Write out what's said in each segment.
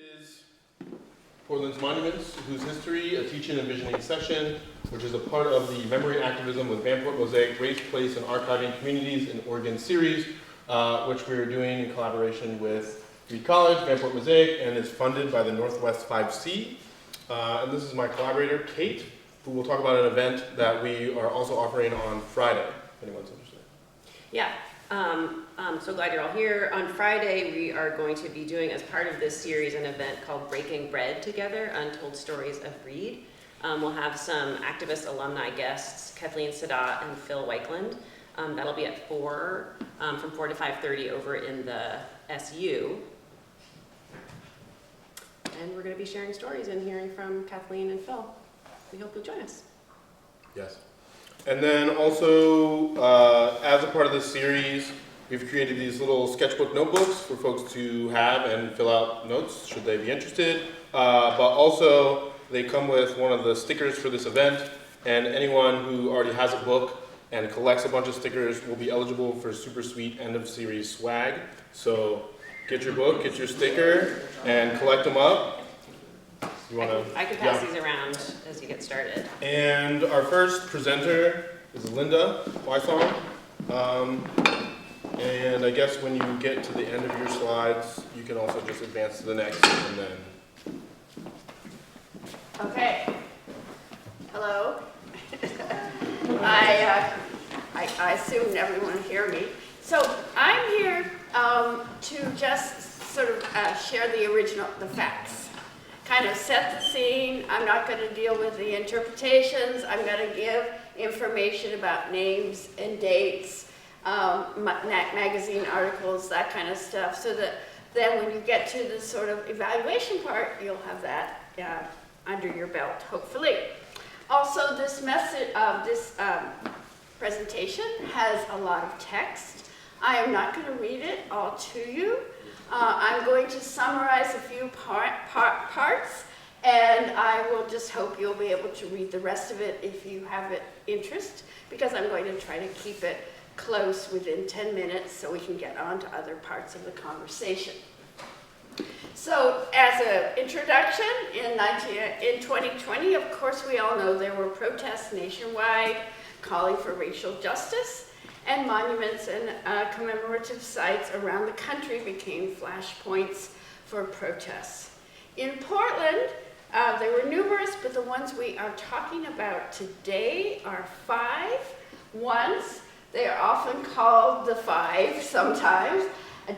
is Portland's Monuments, Whose History, a Teaching and Visioning session, which is a part of the Memory Activism with Vanport Mosaic Race, Place, and Archiving Communities in Oregon series, which we are doing in collaboration with Reed College, Vanport Mosaic, and is funded by the Northwest 5C. And this is my collaborator, Kate, who will talk about an event that we are also offering on Friday, if anyone's interested. Yeah, I'm so glad you're all here. On Friday, we are going to be doing, as part of this series, an event called Breaking Bread Together, Untold Stories of Reed. We'll have some activist alumni guests, Kathleen Sadat and Phil Weichland. That'll be at 4, from 4 to 5:30 over in the SU. And we're going to be sharing stories and hearing from Kathleen and Phil. We hope you'll join us. Yes. And then also, as a part of this series, we've created these little sketchbook notebooks for folks to have and fill out notes should they be interested. But also, they come with one of the stickers for this event, and anyone who already has a book and collects a bunch of stickers will be eligible for super sweet end of series swag. So get your book, get your sticker, and collect them up. I can pass these around as you get started. And our first presenter is Linda Wysong. And I guess when you get to the end of your slides, you can also just advance to the next and then. Okay. Hello. I assume everyone will hear me. So I'm here to just sort of share the facts. Kind of set the scene. I'm not going to deal with the interpretations. I'm going to give information about names and dates, magazine articles, that kind of stuff, so that then when you get to the sort of evaluation part, you'll have that under your belt, hopefully. Also, this presentation has a lot of text. I am not going to read it all to you. I'm going to summarize a few parts, and I will just hope you'll be able to read the rest of it if you have interest, because I'm going to try to keep it close within 10 minutes so we can get on to other parts of the conversation. So, as an introduction, in 2020, of course, we all know there were protests nationwide calling for racial justice, and monuments and commemorative sites around the country became flashpoints for protests. In Portland, there were numerous, but the ones we are talking about today are 5 ones. They are often called the 5 sometimes.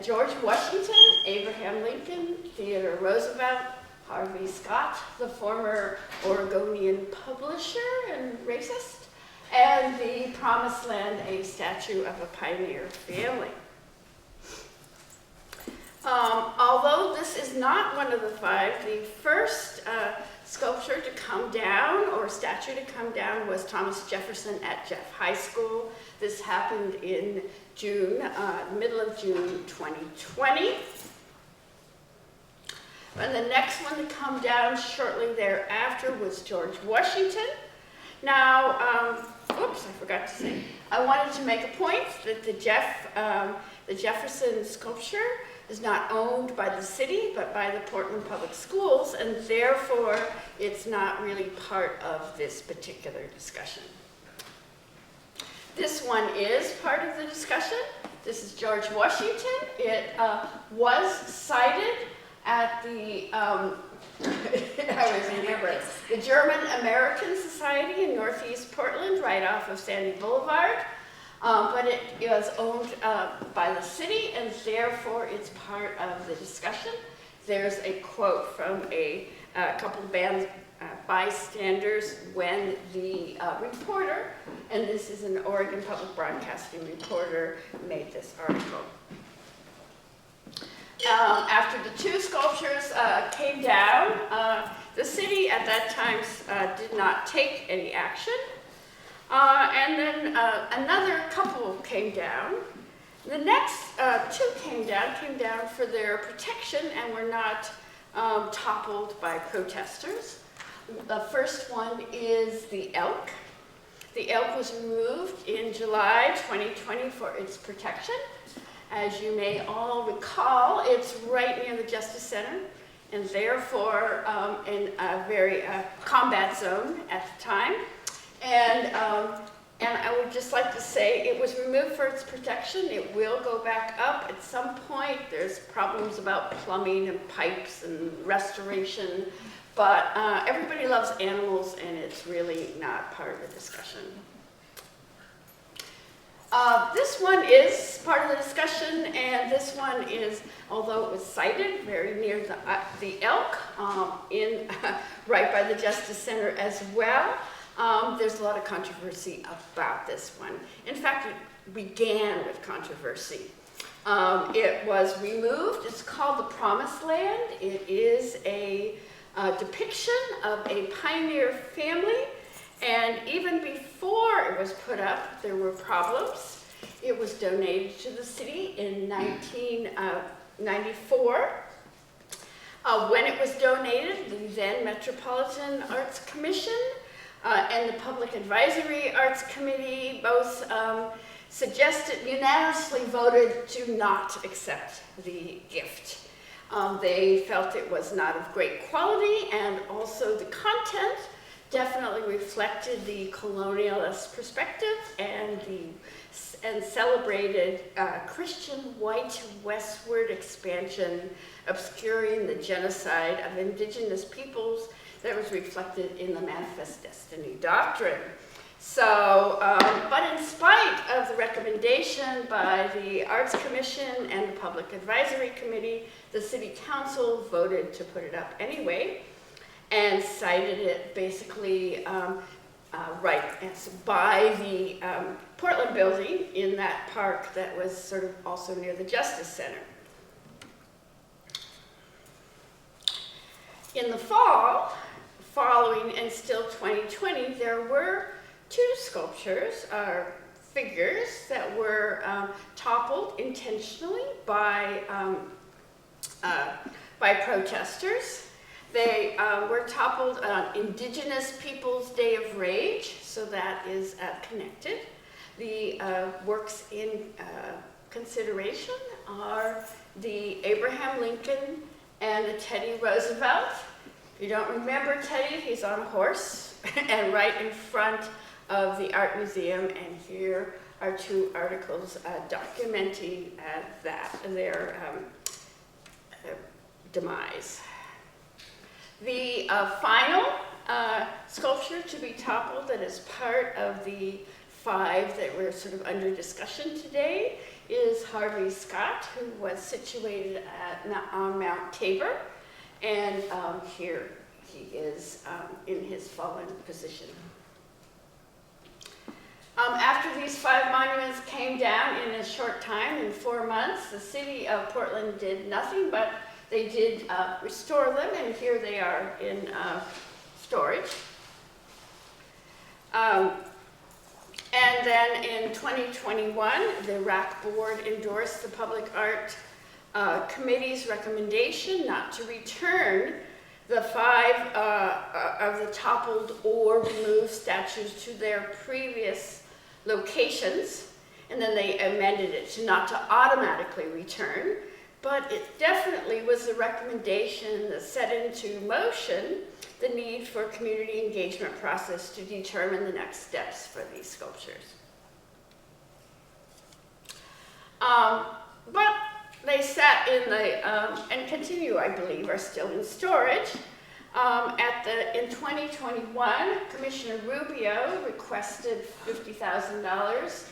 George Washington, Abraham Lincoln, Theodore Roosevelt, Harvey Scott, the former Oregonian publisher and racist, and the Promised Land, a statue of a pioneer family. Although this is not one of the 5, the first sculpture to come down, or statue to come down, was Thomas Jefferson at Jeff High School. This happened in June, middle of June 2020. And the next one to come down shortly thereafter was George Washington. Now, oops, I forgot to say, I wanted to make a point that the Jefferson sculpture is not owned by the city, but by the Portland Public Schools, and therefore it's not really part of this particular discussion. This one is part of the discussion. This is George Washington. It was cited at the I always remember it. The German American Society in Northeast Portland, right off of Sandy Boulevard. But it was owned by the city, and therefore it's part of the discussion. There's a quote from a couple of bystanders when the reporter, and this is an Oregon Public Broadcasting reporter, made this article. After the 2 sculptures came down, the city at that time did not take any action. And then another couple came down. The next 2 came down for their protection and were not toppled by protesters. The first one is the elk. The elk was removed in July 2020 for its protection. As you may all recall, it's right near the Justice Center, and therefore in a very combat zone at the time. And I would just like to say it was removed for its protection. It will go back up at some point. There's problems about plumbing and pipes and restoration, but everybody loves animals and it's really not part of the discussion. This one is part of the discussion, and this one is, although it was cited very near the elk, right by the Justice Center as well. There's a lot of controversy about this one. In fact, it began with controversy. It was removed. It's called the Promised Land. It is a depiction of a pioneer family, and even before it was put up, there were problems. It was donated to the city in 1994. When it was donated, the then Metropolitan Arts Commission and the Public Advisory Arts Committee both unanimously voted to not accept the gift. They felt it was not of great quality, and also the content definitely reflected the colonialist perspective and celebrated Christian white westward expansion, obscuring the genocide of indigenous peoples that was reflected in the Manifest Destiny Doctrine. So, but in spite of the recommendation by the Arts Commission and the Public Advisory Committee, the City Council voted to put it up anyway, and cited it basically right by the Portland building in that park that was sort of also near the Justice Center. In the fall, following and still 2020, there were two sculptures, figures that were toppled intentionally by protesters. They were toppled on Indigenous Peoples' Day of Rage, so that is connected. The works in consideration are the Abraham Lincoln and the Teddy Roosevelt. If you don't remember Teddy, he's on a horse and right in front of the Art Museum, and here are two articles documenting their demise. The final sculpture to be toppled that is part of the 5 that were sort of under discussion today is Harvey Scott, who was situated on Mount Tabor, and here he is in his fallen position. After these 5 monuments came down in a short time, in 4 months, the city of Portland did nothing, but they did restore them, and here they are in storage. And then in 2021, the RAC board endorsed the Public Art Committee's recommendation not to return the 5 of the toppled or removed statues to their previous locations, and then they amended it to not to automatically return, but it definitely was a recommendation that set into motion the need for a community engagement process to determine the next steps for these sculptures. But they sat in the, and continue, I believe, are still in storage. In 2021, Commissioner Rubio requested $50,000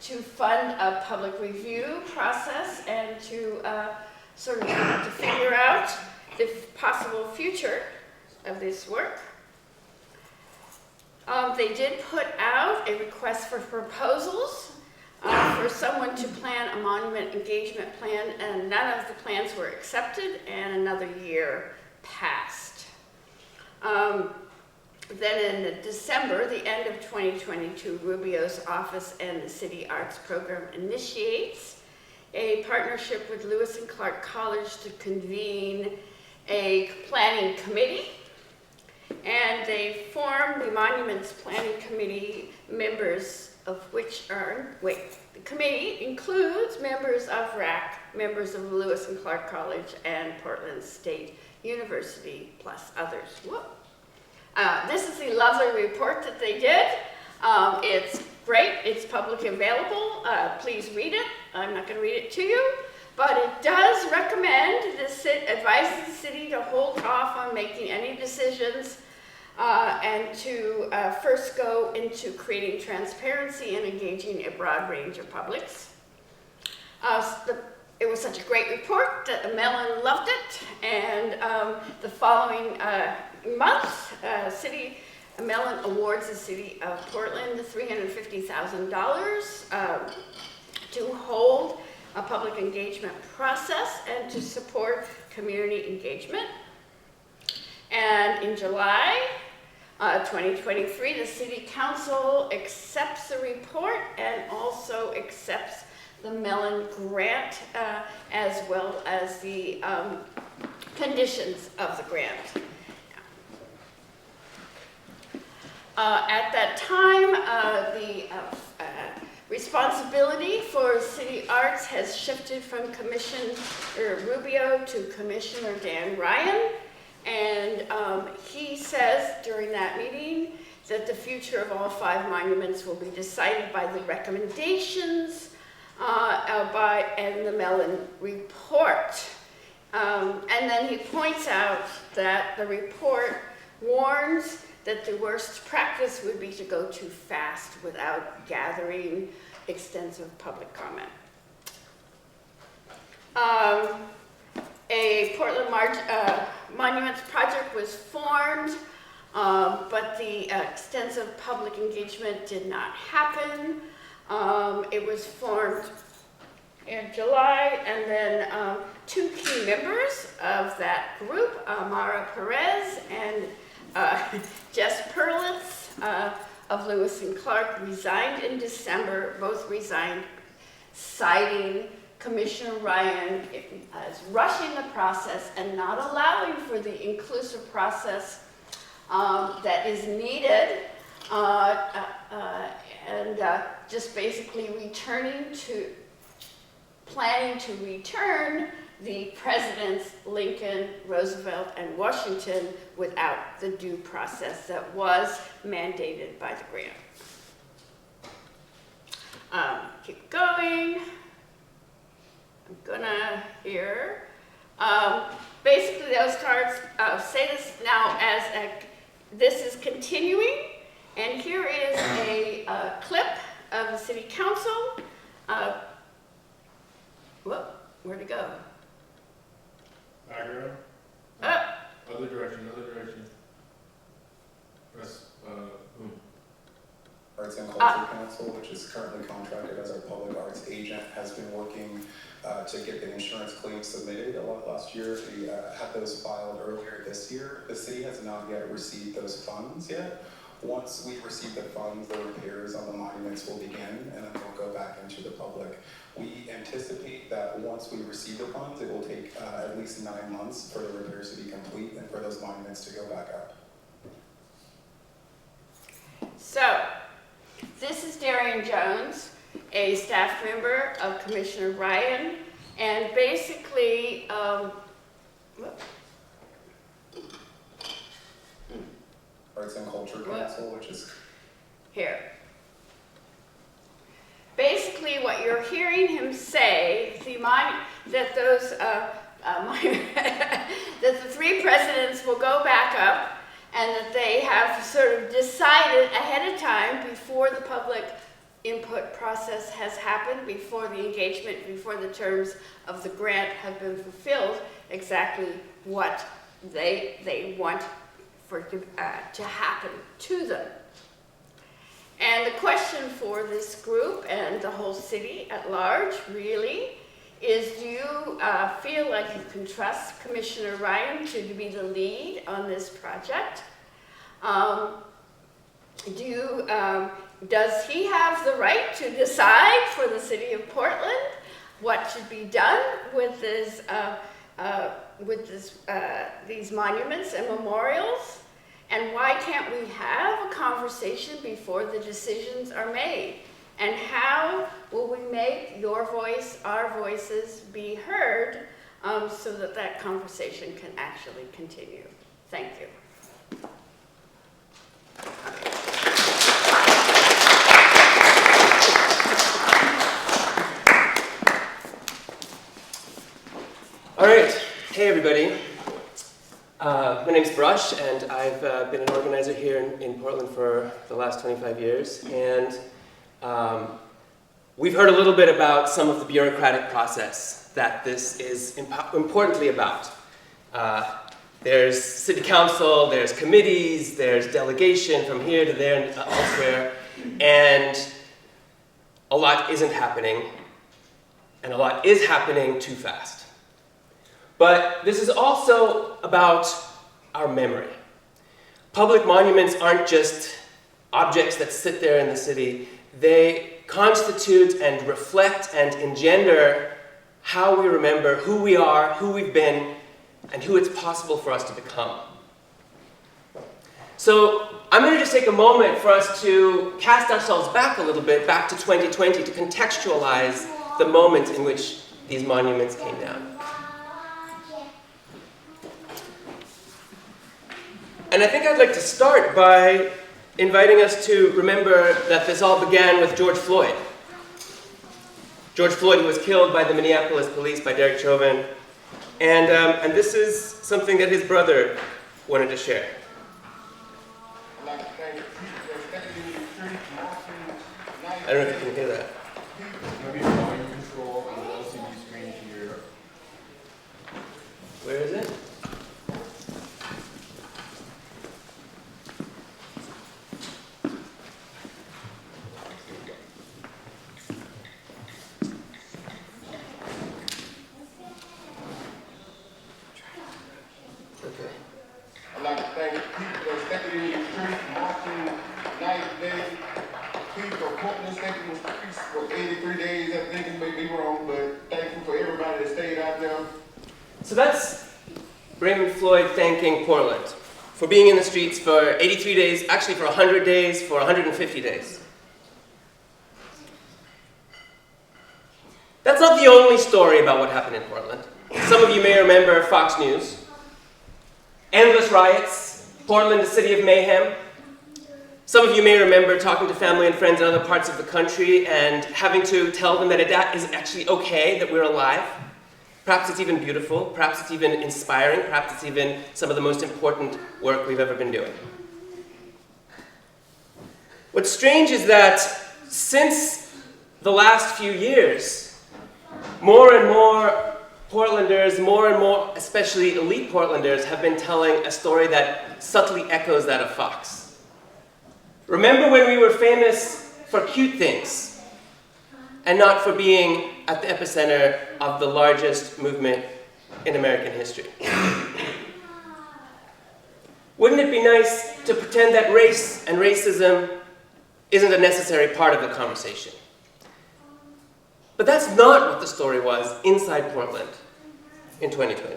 to fund a public review process and to sort of to figure out the possible future of this work. They did put out a request for proposals for someone to plan a monument engagement plan, and none of the plans were accepted, and another year passed. Then in December, the end of 2022, Rubio's office and the City Arts Program initiates a partnership with Lewis and Clark College to convene a planning committee, and they form the Monuments Planning Committee, members of which are, the committee includes members of RAC, members of Lewis and Clark College and Portland State University, plus others. Whoop. This is the lovely report that they did. It's great. It's publicly available. Please read it. I'm not going to read it to you, but it does recommend, advises the city to hold off on making any decisions and to first go into creating transparency and engaging a broad range of publics. It was such a great report that Mellon loved it, and the following month, Mellon awards the city of Portland $350,000 to hold a public engagement process and to support community engagement. And in July 2023, the City Council accepts the report and also accepts the Mellon grant as well as the conditions of the grant. At that time, the responsibility for city arts has shifted from Commissioner Rubio to Commissioner Dan Ryan. And he says during that meeting that the future of all 5 monuments will be decided by the recommendations and the Mellon report. And then he points out that the report warns that the worst practice would be to go too fast without gathering extensive public comment. A Portland Monuments Project was formed, but the extensive public engagement did not happen. It was formed in July, and then 2 key members of that group, Mara Perez and Jess Perlitz of Lewis and Clark, resigned in December. Both resigned, citing Commissioner Ryan as rushing the process and not allowing for the inclusive process that is needed, and just basically planning to return the presidents Lincoln, Roosevelt, and Washington without the due process that was mandated by the grant. Keep going. I'm gonna here. Basically, those cards say this now as this is continuing, and here is a clip of the city council. Where'd it go? Background. Other direction. Press. Arts and Culture Council, which is currently contracted as our public arts agent, has been working to get the insurance claims submitted last year. We had those filed earlier this year. The city has not yet received those funds yet. Once we receive the funds, the repairs on the monuments will begin, and then they'll go back into the public. We anticipate that once we receive the funds, it will take at least 9 months for the repairs to be complete and for those monuments to go back up. So, this is Darian Jones, a staff member of Commissioner Ryan, and basically, Arts and Culture Council, which is here. Basically, what you're hearing him say, that the 3 presidents will go back up, and that they have sort of decided ahead of time, before the public input process has happened, before the engagement, before the terms of the grant have been fulfilled, exactly what they want to happen to them. And the question for this group and the whole city at large really is, do you feel like you can trust Commissioner Ryan to be the lead on this project? Does he have the right to decide for the city of Portland what should be done with these monuments and memorials? And why can't we have a conversation before the decisions are made? And how will we make your voice, our voices be heard so that that conversation can actually continue? Thank you. All right, hey everybody. My name's Brush, and I've been an organizer here in Portland for the last 25 years. And we've heard a little bit about some of the bureaucratic process that this is importantly about. There's city council, there's committees, there's delegation from here to there and elsewhere, and a lot isn't happening, and a lot is happening too fast. But this is also about our memory. Public monuments aren't just objects that sit there in the city. They constitute and reflect and engender how we remember who we are, who we've been, and who it's possible for us to become. So I'm going to just take a moment for us to cast ourselves back a little bit, back to 2020, to contextualize the moment in which these monuments came down. And I think I'd like to start by inviting us to remember that this all began with George Floyd. George Floyd was killed by the Minneapolis police, by Derek Chauvin. And this is something that his brother wanted to share. I don't know if you can hear that. Maybe volume control on the LCD screen here. Where is it? I'd like to thank the people that stepped in the street, marching night, day. People are Portland stepping in the streets for 83 days. I think it may be wrong, but thankful for everybody that stayed out there. So that's Raymond Floyd thanking Portland for being in the streets for 83 days, actually for 100 days, for 150 days. That's not the only story about what happened in Portland. Some of you may remember Fox News. Endless riots, Portland, the city of mayhem. Some of you may remember talking to family and friends in other parts of the country and having to tell them that it is actually okay that we're alive. Perhaps it's even beautiful, perhaps it's even inspiring, perhaps it's even some of the most important work we've ever been doing. What's strange is that since the last few years, more and more Portlanders, more and more, especially elite Portlanders, have been telling a story that subtly echoes that of Fox. Remember when we were famous for cute things and not for being at the epicenter of the largest movement in American history? Wouldn't it be nice to pretend that race and racism isn't a necessary part of the conversation? But that's not what the story was inside Portland in 2020.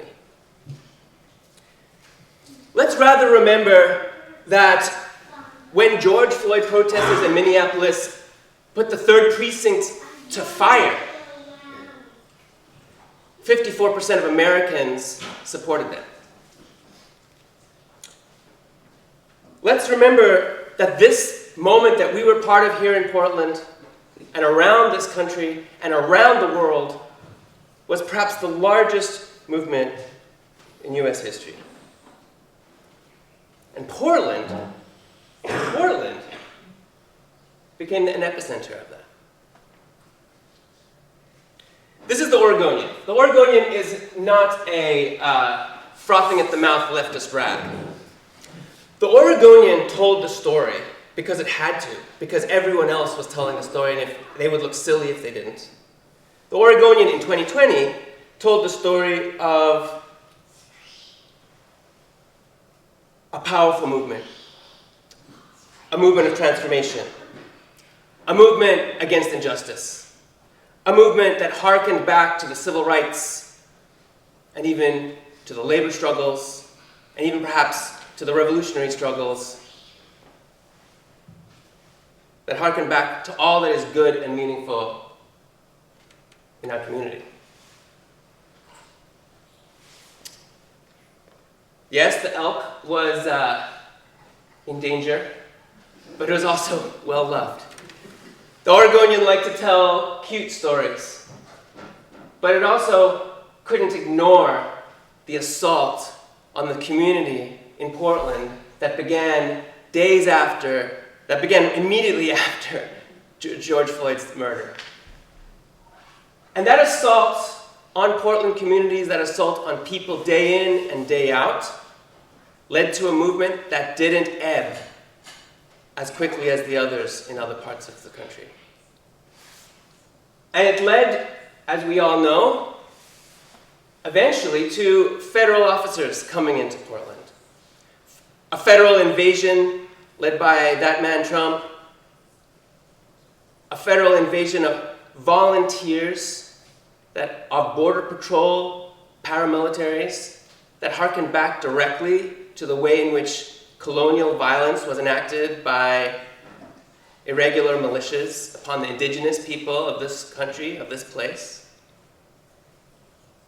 Let's rather remember that when George Floyd protesters in Minneapolis put the 3rd Precinct to fire, 54% of Americans supported them. Let's remember that this moment that we were part of here in Portland and around this country and around the world was perhaps the largest movement in US history. And Portland became an epicenter of that. This is the Oregonian. The Oregonian is not a frothing at the mouth leftist rag. The Oregonian told the story because it had to, because everyone else was telling the story, and if they would look silly if they didn't. The Oregonian in 2020 told the story of a powerful movement, a movement of transformation, a movement against injustice, a movement that harkened back to the civil rights and even to the labor struggles and even perhaps to the revolutionary struggles that harken back to all that is good and meaningful in our community. Yes, the elk was in danger, but it was also well loved. The Oregonian liked to tell cute stories, but it also couldn't ignore the assault on the community in Portland that began immediately after George Floyd's murder. And that assault on Portland communities, that assault on people day in and day out, led to a movement that didn't ebb as quickly as the others in other parts of the country. And it led, as we all know, eventually to federal officers coming into Portland. A federal invasion led by that man Trump. A federal invasion of volunteers, of Border Patrol paramilitaries, that harkened back directly to the way in which colonial violence was enacted by irregular militias upon the indigenous people of this country, of this place.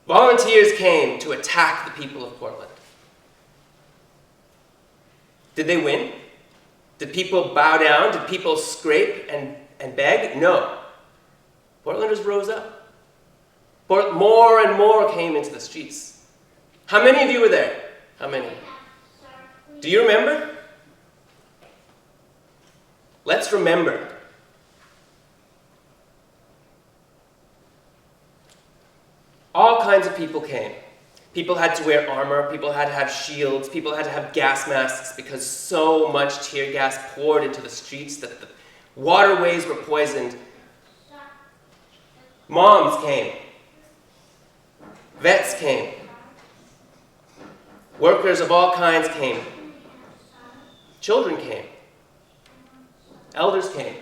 Volunteers came to attack the people of Portland. Did they win? Did people bow down? Did people scrape and beg? No. Portlanders rose up. More and more came into the streets. How many of you were there? How many? Do you remember? Let's remember. All kinds of people came. People had to wear armor, people had to have shields, people had to have gas masks because so much tear gas poured into the streets that the waterways were poisoned. Moms came. Vets came. Workers of all kinds came. Children came. Elders came.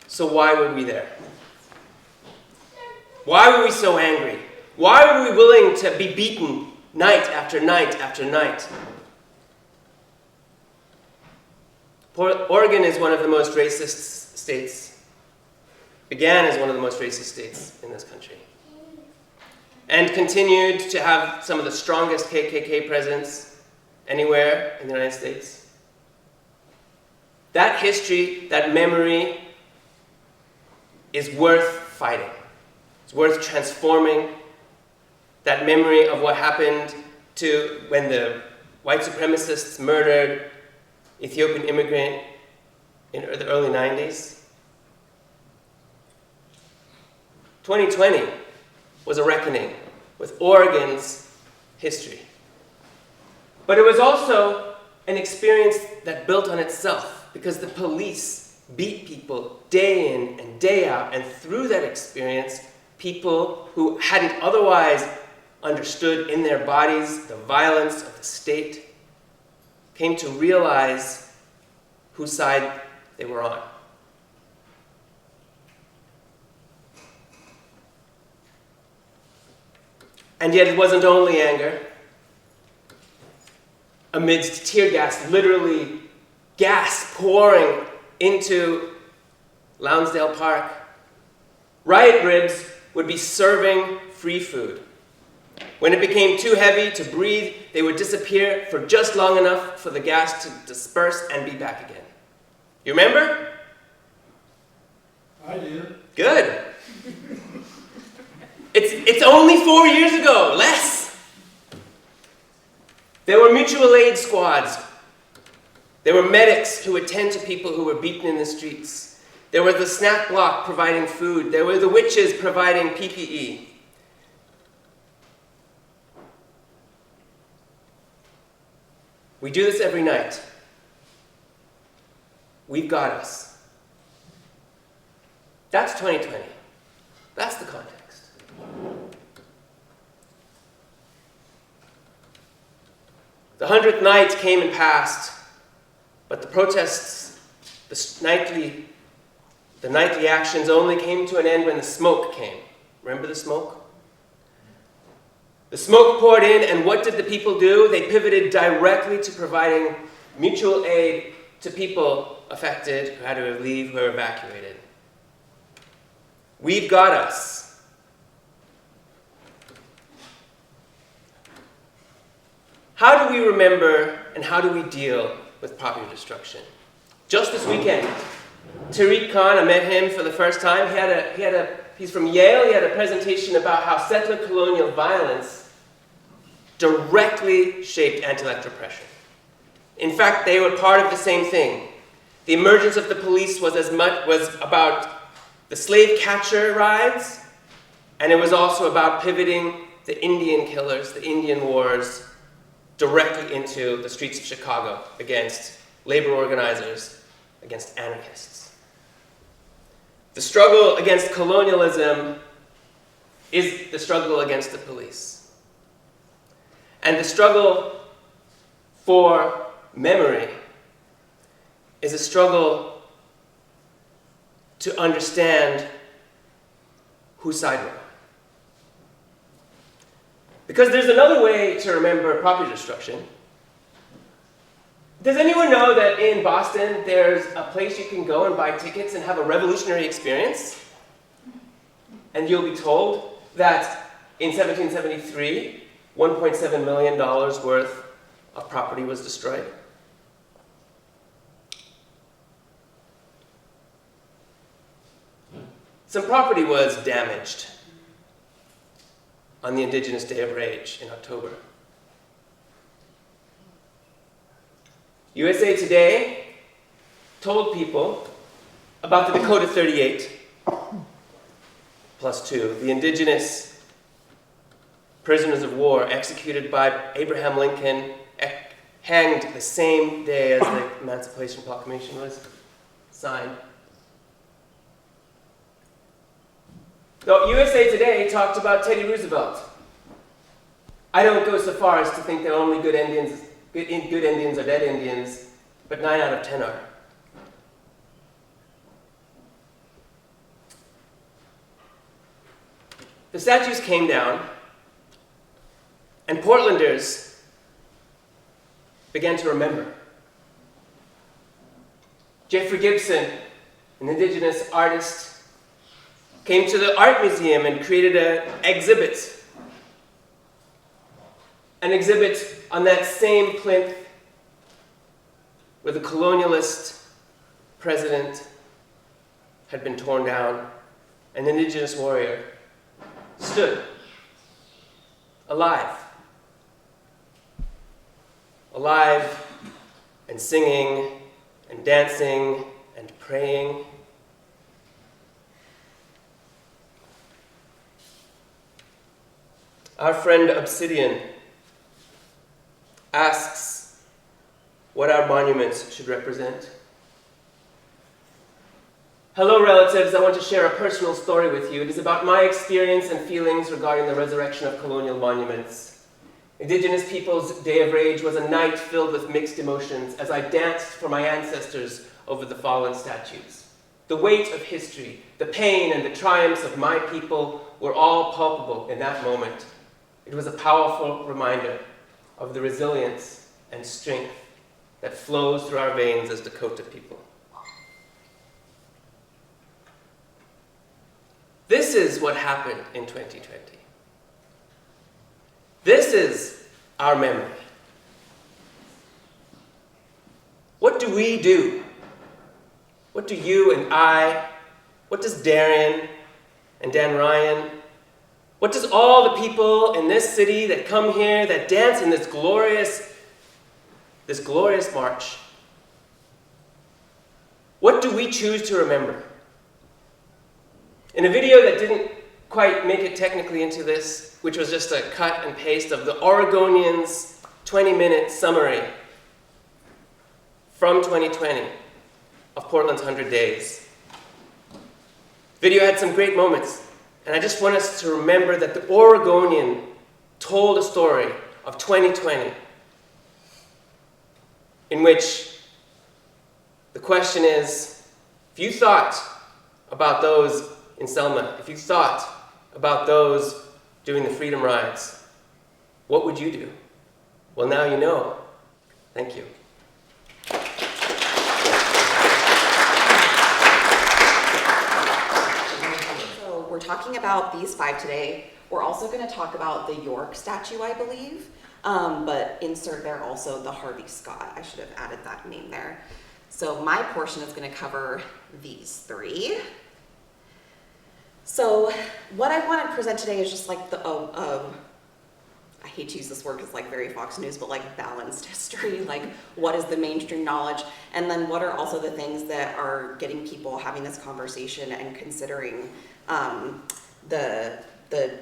So why were we there? Why were we so angry? Why were we willing to be beaten night after night after night? Oregon is one of the most racist states, began as one of the most racist states in this country, and continued to have some of the strongest KKK presence anywhere in the United States. That history, that memory, is worth fighting. It's worth transforming. That memory of what happened to when the white supremacists murdered Ethiopian immigrant in the early 90s. 2020 was a reckoning with Oregon's history. But it was also an experience that built on itself because the police beat people day in and day out, and through that experience, people who hadn't otherwise understood in their bodies the violence of the state came to realize whose side they were on. And yet it wasn't only anger. Amidst tear gas, literally gas pouring into Lounsdale Park, riot ribs would be serving free food. When it became too heavy to breathe, they would disappear for just long enough for the gas to disperse and be back again. You remember? I do. Good. It's only 4 years ago, less. There were mutual aid squads. There were medics who would tend to people who were beaten in the streets. There was the snack block providing food. There were the witches providing PPE. We do this every night. We've got us. That's 2020. That's the context. The 100th night came and passed, but the protests, the nightly actions only came to an end when the smoke came. Remember the smoke? The smoke poured in, and what did the people do? They pivoted directly to providing mutual aid to people affected who had to leave, who were evacuated. We've got us. How do we remember and how do we deal with property destruction? Just this weekend, Tariq Khan, I met him for the first time. He's from Yale. He had a presentation about how settler colonial violence directly shaped anti-elect repression. In fact, they were part of the same thing. The emergence of the police was about the slave catcher raids, and it was also about pivoting the Indian killers, the Indian wars, directly into the streets of Chicago against labor organizers, against anarchists. The struggle against colonialism is the struggle against the police. And the struggle for memory is a struggle to understand whose side we're on. Because there's another way to remember property destruction. Does anyone know that in Boston there's a place you can go and buy tickets and have a revolutionary experience? And you'll be told that in 1773, $1.7 million worth of property was destroyed. Some property was damaged on the Indigenous Day of Rage in October. USA Today told people about the Dakota 38 +2, the indigenous prisoners of war executed by Abraham Lincoln, hanged the same day as the Emancipation Proclamation was signed. So USA Today talked about Teddy Roosevelt. I don't go so far as to think that only good Indians are dead Indians, but 9 out of 10 are. The statues came down, and Portlanders began to remember. Jeffrey Gibson, an indigenous artist, came to the art museum and created an exhibit on that same plinth where the colonialist president had been torn down. An indigenous warrior stood alive and singing and dancing and praying. Our friend Obsidian asks what our monuments should represent. Hello, relatives. I want to share a personal story with you. It is about my experience and feelings regarding the resurrection of colonial monuments. Indigenous Peoples' Day of Rage was a night filled with mixed emotions as I danced for my ancestors over the fallen statues. The weight of history, the pain and the triumphs of my people were all palpable in that moment. It was a powerful reminder of the resilience and strength that flows through our veins as Dakota people. This is what happened in 2020. This is our memory. What do we do? What do you and I, what does Darren and Dan Ryan, what does all the people in this city that come here, that dance in this glorious march, what do we choose to remember? In a video that didn't quite make it technically into this, which was just a cut and paste of the Oregonians' 20-minute summary from 2020 of Portland's 100 Days. Video had some great moments. And I just want us to remember that the Oregonian told a story of 2020 in which the question is, if you thought about those in Selma, if you thought about those doing the freedom rides, what would you do? Well, now you know. Thank you. So we're talking about these 5 today. We're also going to talk about the York statue, I believe, but insert there also the Harvey Scott. I should have added that name there. So my portion is going to cover these 3. So what I want to present today is just like the, I hate to use this word because it's like very Fox News, but like balanced history, like what is the mainstream knowledge, and then what are also the things that are getting people having this conversation and considering the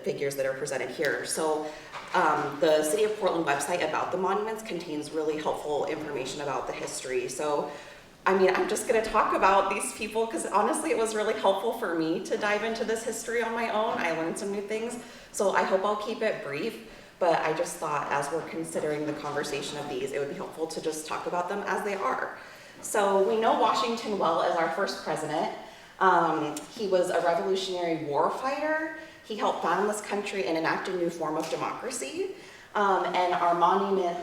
figures that are presented here. So the City of Portland website about the monuments contains really helpful information about the history. So I mean, I'm just going to talk about these people because honestly it was really helpful for me to dive into this history on my own. I learned some new things, so I hope I'll keep it brief, but I just thought as we're considering the conversation of these, it would be helpful to just talk about them as they are. So we know Washington well as our first president. He was a Revolutionary War fighter. He helped found this country and enact a new form of democracy. And our monument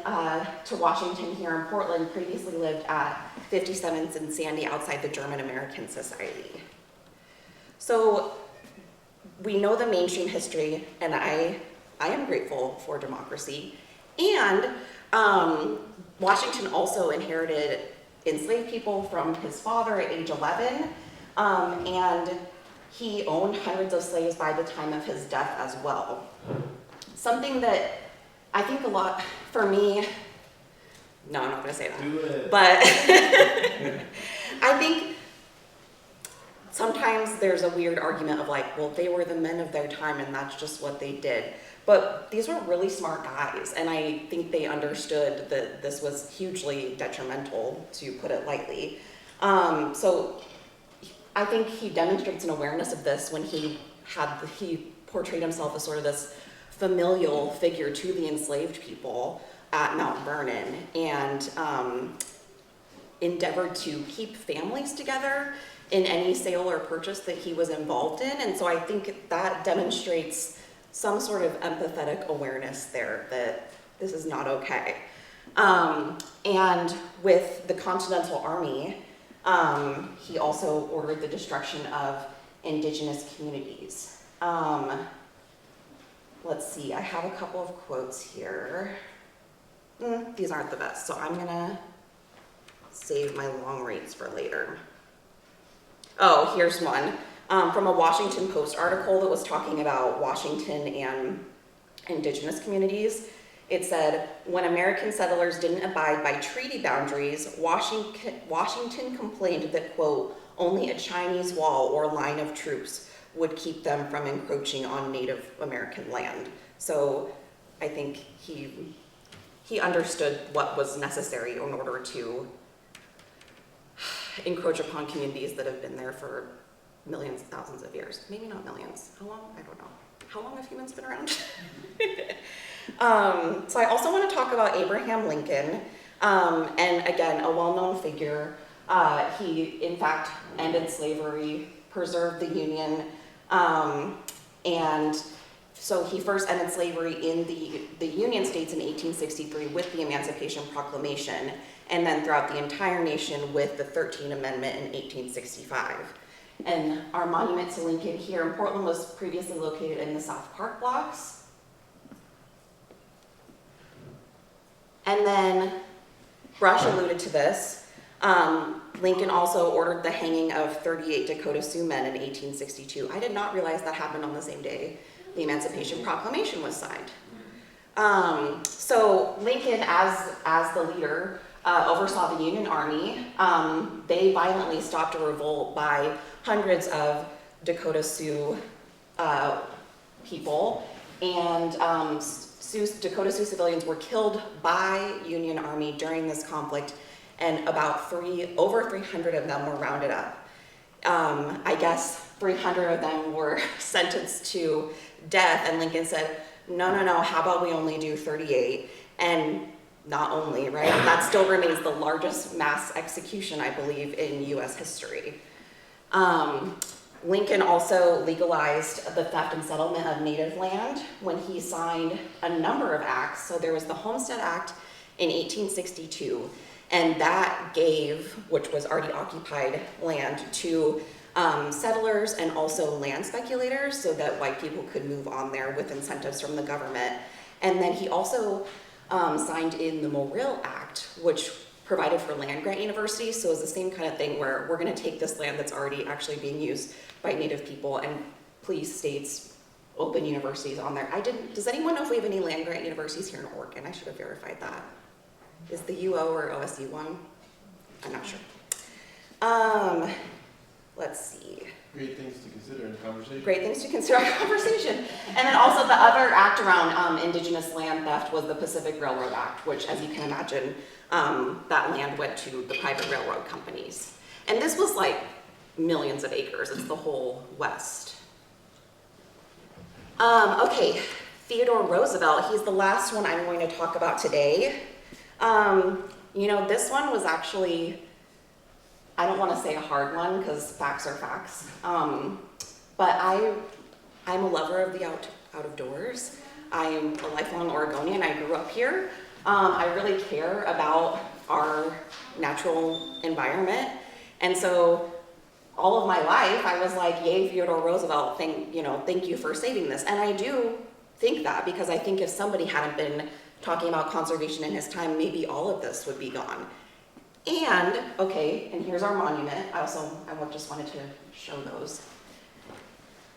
to Washington here in Portland previously lived at 57th and Sandy outside the German American Society. So we know the mainstream history, and I am grateful for democracy. And Washington also inherited enslaved people from his father at age 11, and he owned hundreds of slaves by the time of his death as well. Something that I think a lot, for me, no, I'm not going to say that. Do it. But I think sometimes there's a weird argument of like, well, they were the men of their time and that's just what they did. But these were really smart guys, and I think they understood that this was hugely detrimental, to put it lightly. So I think he demonstrates an awareness of this when he portrayed himself as sort of this familial figure to the enslaved people at Mount Vernon, and endeavored to keep families together in any sale or purchase that he was involved in. And so I think that demonstrates some sort of empathetic awareness there that this is not okay. And with the Continental Army, he also ordered the destruction of indigenous communities. Let's see, I have a couple of quotes here. These aren't the best, so I'm gonna save my long reads for later. Oh, here's one from a Washington Post article that was talking about Washington and indigenous communities. It said, when American settlers didn't abide by treaty boundaries, Washington complained that, quote, only a Chinese wall or line of troops would keep them from encroaching on Native American land. So I think he understood what was necessary in order to encroach upon communities that have been there for millions, thousands of years. Maybe not millions. How long? I don't know. How long have humans been around? So I also want to talk about Abraham Lincoln, and again, a well-known figure. He, in fact, ended slavery, preserved the Union, and so he first ended slavery in the Union States in 1863 with the Emancipation Proclamation, and then throughout the entire nation with the 13th Amendment in 1865. And our monument to Lincoln here in Portland was previously located in the South Park blocks. And then Rush alluded to this. Lincoln also ordered the hanging of 38 Dakota Sioux men in 1862. I did not realize that happened on the same day the Emancipation Proclamation was signed. So Lincoln, as the leader, oversaw the Union Army. They violently stopped a revolt by hundreds of Dakota Sioux people, and Dakota Sioux civilians were killed by Union Army during this conflict, and over 300 of them were rounded up. I guess 300 of them were sentenced to death, and Lincoln said, no, how about we only do 38? And not only, right? That still remains the largest mass execution, I believe, in US history. Lincoln also legalized the theft and settlement of native land when he signed a number of acts. So there was the Homestead Act in 1862, and that gave, which was already occupied land, to settlers and also land speculators so that white people could move on there with incentives from the government. And then he also signed in the Morrill Act, which provided for land grant universities. So it's the same kind of thing where we're going to take this land that's already actually being used by Native people and please states open universities on there. Does anyone know if we have any land grant universities here in Oregon? I should have verified that. Is the UO or OSU one? I'm not sure. Let's see. Great things to consider in conversation. Great things to consider in conversation. And then also the other act around indigenous land theft was the Pacific Railroad Act, which, as you can imagine, that land went to the private railroad companies. And this was like millions of acres. It's the whole West. Okay, Theodore Roosevelt, he's the last one I'm going to talk about today. You know, this one was actually, I don't want to say a hard one because facts are facts, but I'm a lover of the out of doors. I'm a lifelong Oregonian. I grew up here. I really care about our natural environment, and so all of my life I was like, yay, Theodore Roosevelt, thank you for saving this. And I do think that, because I think if somebody hadn't been talking about conservation in his time, maybe all of this would be gone. And, okay, and here's our monument. I just wanted to show those.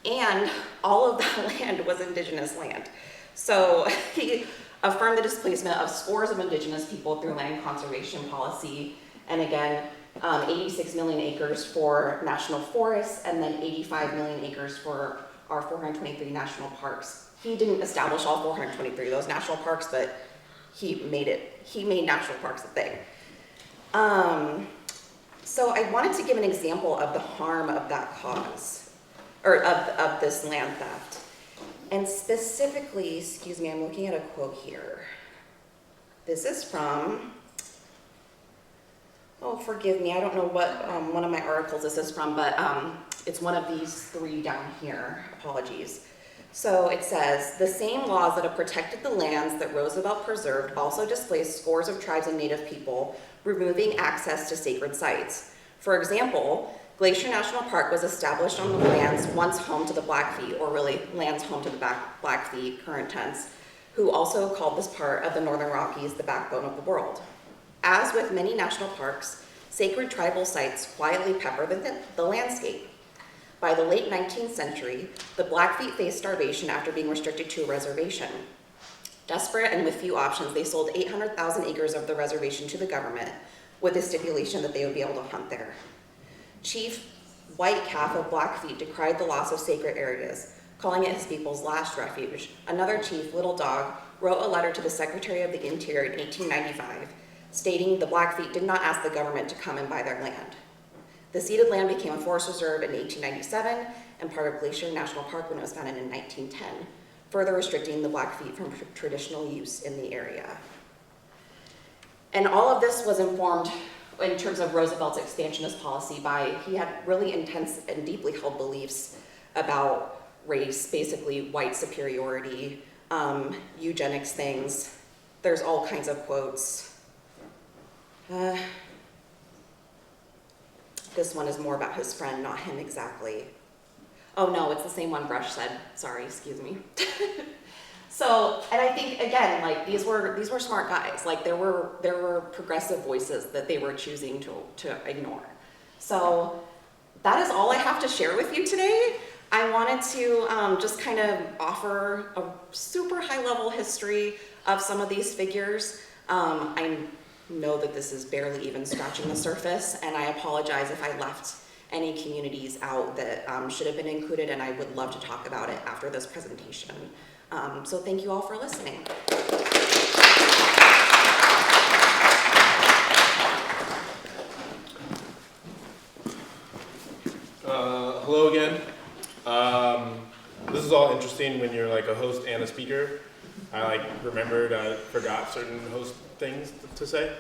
And all of that land was indigenous land. So he affirmed the displacement of scores of indigenous people through land conservation policy. And again, 86 million acres for national forests, and then 85 million acres for our 423 national parks. He didn't establish all 423 of those national parks, but he made national parks a thing. So I wanted to give an example of the harm of that cause, or of this land theft. And specifically, excuse me, I'm looking at a quote here. This is from, oh, forgive me, I don't know what one of my articles this is from, but it's one of these three down here, apologies. So it says, the same laws that have protected the lands that Roosevelt preserved also displaced scores of tribes and Native people, removing access to sacred sites. For example, Glacier National Park was established on the lands once home to the Blackfeet, or really lands home to the Blackfeet, current tense, who also called this part of the Northern Rockies the backbone of the world. As with many national parks, sacred tribal sites quietly pepper the landscape. By the late 19th century, the Blackfeet faced starvation after being restricted to a reservation. Desperate and with few options, they sold 800,000 acres of the reservation to the government with the stipulation that they would be able to hunt there. Chief White Calf of Blackfeet decried the loss of sacred areas, calling it his people's last refuge. Another chief, Little Dog, wrote a letter to the Secretary of the Interior in 1895, stating the Blackfeet did not ask the government to come and buy their land. The ceded land became a forest reserve in 1897 and part of Glacier National Park when it was founded in 1910, further restricting the Blackfeet from traditional use in the area. And all of this was informed in terms of Roosevelt's expansionist policy by, he had really intense and deeply held beliefs about race, basically white superiority, eugenics things. There's all kinds of quotes. This one is more about his friend, not him exactly. Oh no, it's the same one Brush said. Sorry, excuse me. So, and I think again, like these were smart guys. Like there were progressive voices that they were choosing to ignore. So that is all I have to share with you today. I wanted to just kind of offer a super high level history of some of these figures. I know that this is barely even scratching the surface, and I apologize if I left any communities out that should have been included, and I would love to talk about it after this presentation. So thank you all for listening. Hello again. This is all interesting when you're like a host and a speaker. I forgot certain host things to say.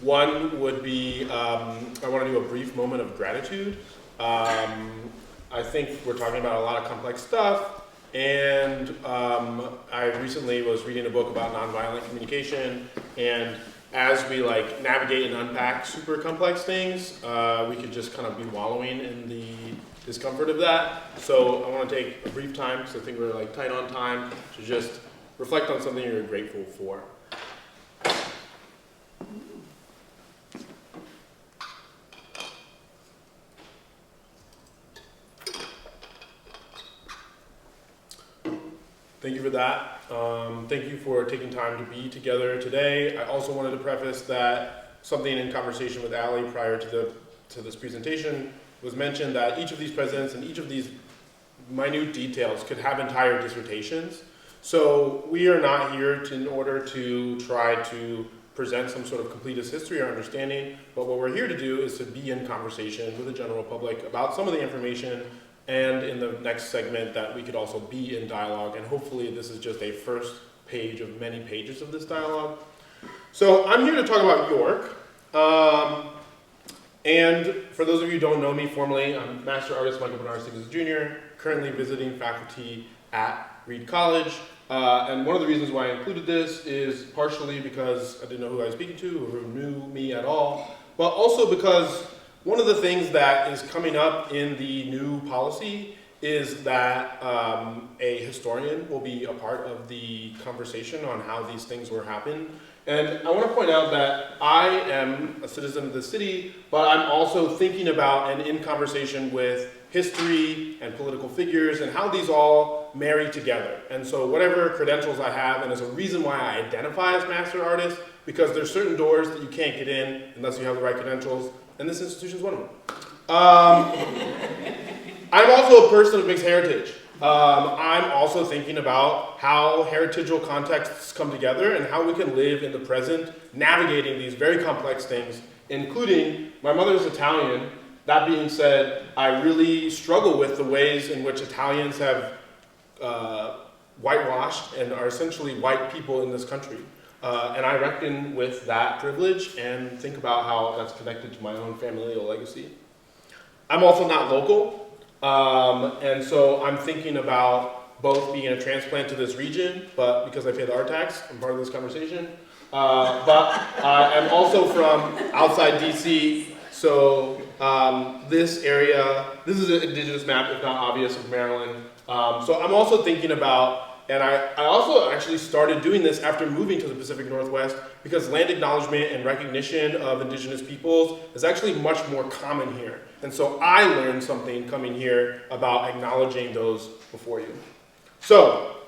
One would be, I want to do a brief moment of gratitude. I think we're talking about a lot of complex stuff, and I recently was reading a book about nonviolent communication, and as we like navigate and unpack super complex things, we could just kind of be wallowing in the discomfort of that. So I want to take a brief time, because I think we're like tight on time, to just reflect on something you're grateful for. Thank you for that. Thank you for taking time to be together today. I also wanted to preface that something in conversation with Allie prior to this presentation was mentioned that each of these presidents and each of these minute details could have entire dissertations. So we are not here in order to try to present some sort of completist history or understanding, but what we're here to do is to be in conversation with the general public about some of the information, and in the next segment that we could also be in dialogue, and hopefully this is just a first page of many pages of this dialogue. So I'm here to talk about York, and for those of you who don't know me formally, I'm Master Artist Michael Bernard Stiglitz Jr., currently visiting faculty at Reed College, and one of the reasons why I included this is partially because I didn't know who I was speaking to, or who knew me at all, but also because one of the things that is coming up in the new policy is that a historian will be a part of the conversation on how these things were happening. And I want to point out that I am a citizen of the city, but I'm also thinking about and in conversation with history and political figures and how these all marry together. And so whatever credentials I have, and there's a reason why I identify as master artist, because there's certain doors that you can't get in unless you have the right credentials, and this institution is one of them. I'm also a person of mixed heritage. I'm also thinking about how heritageal contexts come together and how we can live in the present, navigating these very complex things, including my mother's Italian. That being said, I really struggle with the ways in which Italians have whitewashed and are essentially white people in this country. And I reckon with that privilege and think about how that's connected to my own familial legacy. I'm also not local, and so I'm thinking about both being a transplant to this region, but because I pay the art tax, I'm part of this conversation. But I'm also from outside DC, so this area, this is an indigenous map, if not obvious, of Maryland. So I'm also thinking about, and I also actually started doing this after moving to the Pacific Northwest, because land acknowledgement and recognition of indigenous peoples is actually much more common here. And so I learned something coming here about acknowledging those before you. So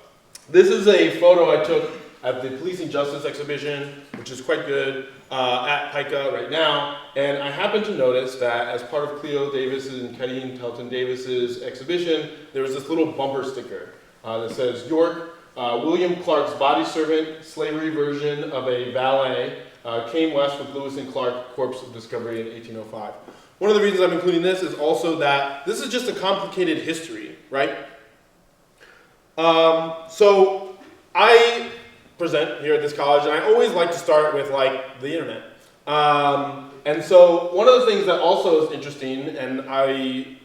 this is a photo I took at the Policing Justice exhibition, which is quite good, at PICA right now. And I happened to notice that as part of Cleo Davis's and Kadeen Telton Davis's exhibition, there was this little bumper sticker that says, York, William Clark's body servant, slavery version of a valet, came west with Lewis and Clark, corpse of discovery in 1805. One of the reasons I'm including this is also that this is just a complicated history, right? So I present here at this college, and I always like to start with like the internet. And so one of the things that also is interesting, and I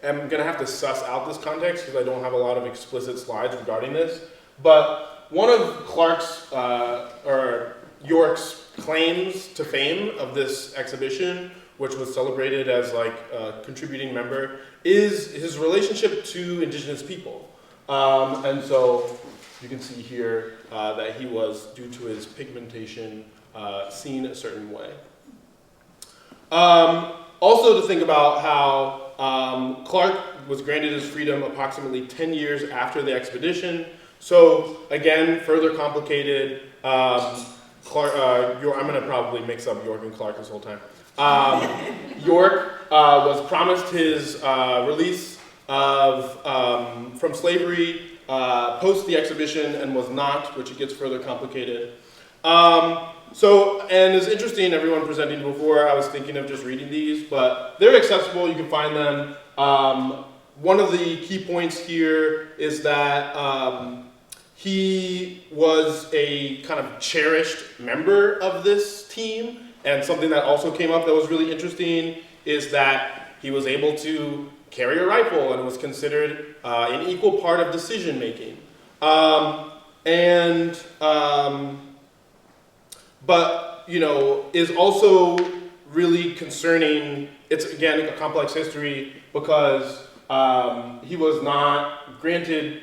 am gonna have to suss out this context because I don't have a lot of explicit slides regarding this, but one of Clark's, or York's claims to fame of this exhibition, which was celebrated as like a contributing member, is his relationship to indigenous people. And so you can see here that he was, due to his pigmentation, seen a certain way. Also to think about how Clark was granted his freedom approximately 10 years after the expedition. So again, further complicated, Clark, I'm gonna probably mix up York and Clark this whole time. York was promised his release from slavery post the exhibition and was not, which it gets further complicated. And it's interesting, everyone presenting before, I was thinking of just reading these, but they're accessible, you can find them. One of the key points here is that he was a kind of cherished member of this team, and something that also came up that was really interesting is that he was able to carry a rifle and was considered an equal part of decision making. But you know, is also really concerning. It's again a complex history because he was not granted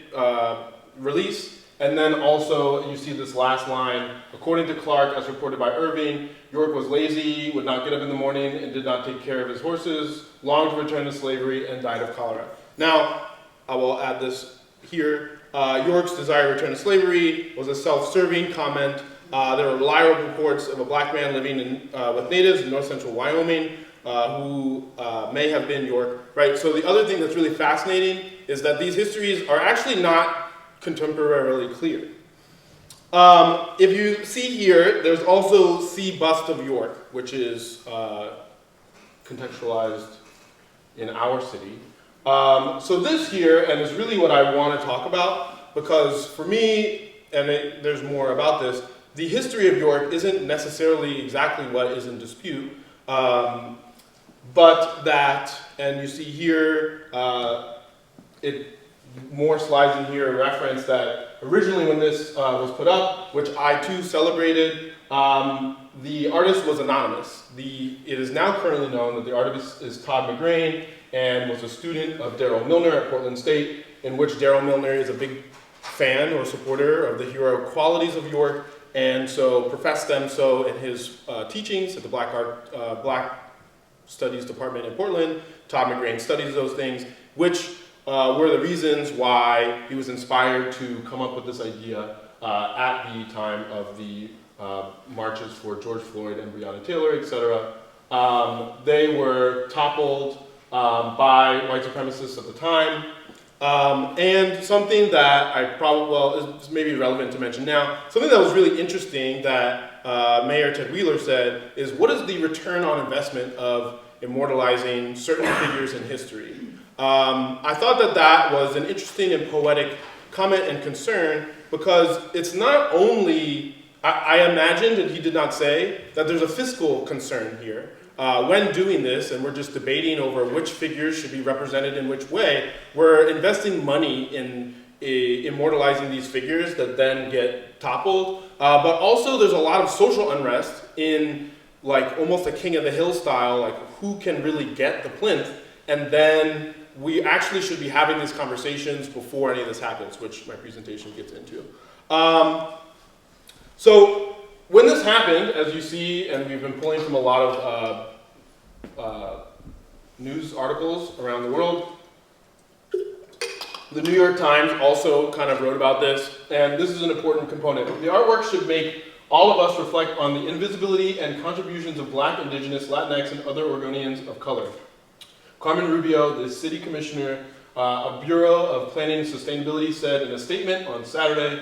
release. And then also you see this last line, according to Clark, as reported by Irving, York was lazy, would not get up in the morning, and did not take care of his horses, longed to return to slavery, and died of cholera. Now, I will add this here. York's desire to return to slavery was a self-serving comment. There are reliable reports of a black man living with natives in north central Wyoming who may have been York, right? So the other thing that's really fascinating is that these histories are actually not contemporarily clear. If you see here, there's also see bust of York, which is contextualized in our city. So this here, and is really what I want to talk about, because for me, and there's more about this, the history of York isn't necessarily exactly what is in dispute, but that, and you see here, more slides in here reference that originally when this was put up, which I too celebrated, the artist was anonymous. It is now currently known that the artist is Todd McGrain and was a student of Darrell Milner at Portland State, in which Darrell Milner is a big fan or supporter of the hero qualities of York, and so professed them so in his teachings at the Black Studies Department in Portland. Todd McGrain studies those things, which were the reasons why he was inspired to come up with this idea at the time of the marches for George Floyd and Breonna Taylor, etc. They were toppled by white supremacists at the time. And something that is maybe relevant to mention now, something that was really interesting that Mayor Ted Wheeler said is, what is the return on investment of immortalizing certain figures in history? I thought that was an interesting and poetic comment and concern, because it's not only, I imagined, and he did not say, that there's a fiscal concern here. When doing this, and we're just debating over which figures should be represented in which way, we're investing money in immortalizing these figures that then get toppled. But also there's a lot of social unrest in like almost a King of the Hill style, like who can really get the plinth, and then we actually should be having these conversations before any of this happens, which my presentation gets into. So when this happened, as you see, and we've been pulling from a lot of news articles around the world, the New York Times also kind of wrote about this, and this is an important component. The artwork should make all of us reflect on the invisibility and contributions of Black, Indigenous, Latinx, and other Oregonians of color. Carmen Rubio, the city commissioner of Bureau of Planning and Sustainability, said in a statement on Saturday,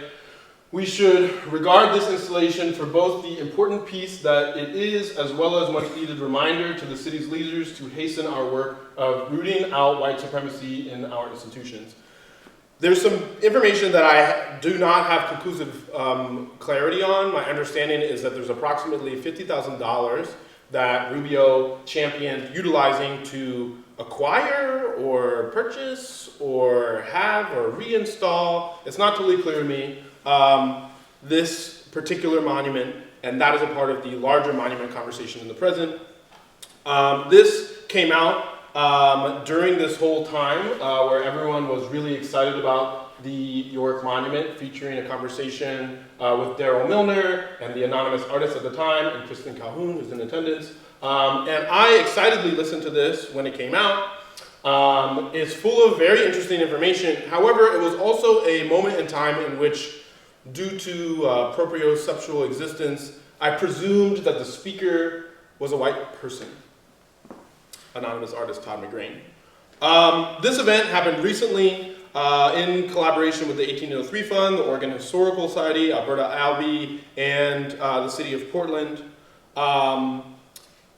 "We should regard this installation for both the important piece that it is, as well as much needed reminder to the city's leaders to hasten our work of rooting out white supremacy in our institutions." There's some information that I do not have conclusive clarity on. My understanding is that there's approximately $50,000 that Rubio championed utilizing to acquire or purchase or have or reinstall. It's not totally clear to me. This particular monument, and that is a part of the larger monument conversation in the present. This came out during this whole time where everyone was really excited about the York Monument, featuring a conversation with Darrell Milner and the anonymous artist at the time, and Kristen Calhoun, who's in attendance. And I excitedly listened to this when it came out. It's full of very interesting information. However, it was also a moment in time in which, due to proprioceptual existence, I presumed that the speaker was a white person. Anonymous artist Todd McGrain. This event happened recently in collaboration with the 1803 Fund, the Oregon Historical Society, Alberta Albee, and the city of Portland.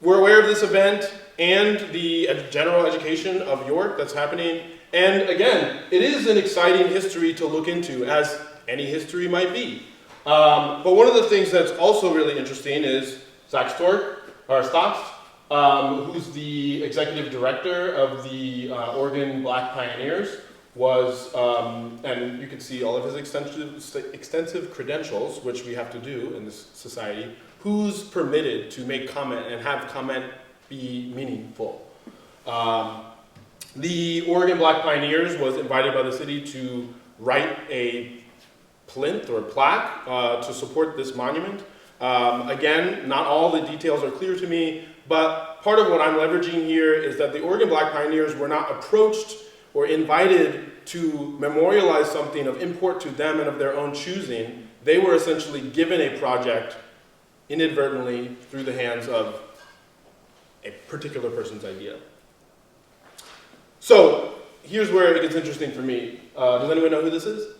We're aware of this event and the general education of York that's happening. And again, it is an exciting history to look into, as any history might be. But one of the things that's also really interesting is Zach Stocks who's the executive director of the Oregon Black Pioneers, was, and you can see all of his extensive credentials, which we have to do in this society, who's permitted to make comment and have comment be meaningful. The Oregon Black Pioneers was invited by the city to write a plinth or plaque to support this monument. Again, not all the details are clear to me, but part of what I'm leveraging here is that the Oregon Black Pioneers were not approached or invited to memorialize something of import to them and of their own choosing. They were essentially given a project inadvertently through the hands of a particular person's idea. So here's where it gets interesting for me. Does anyone know who this is?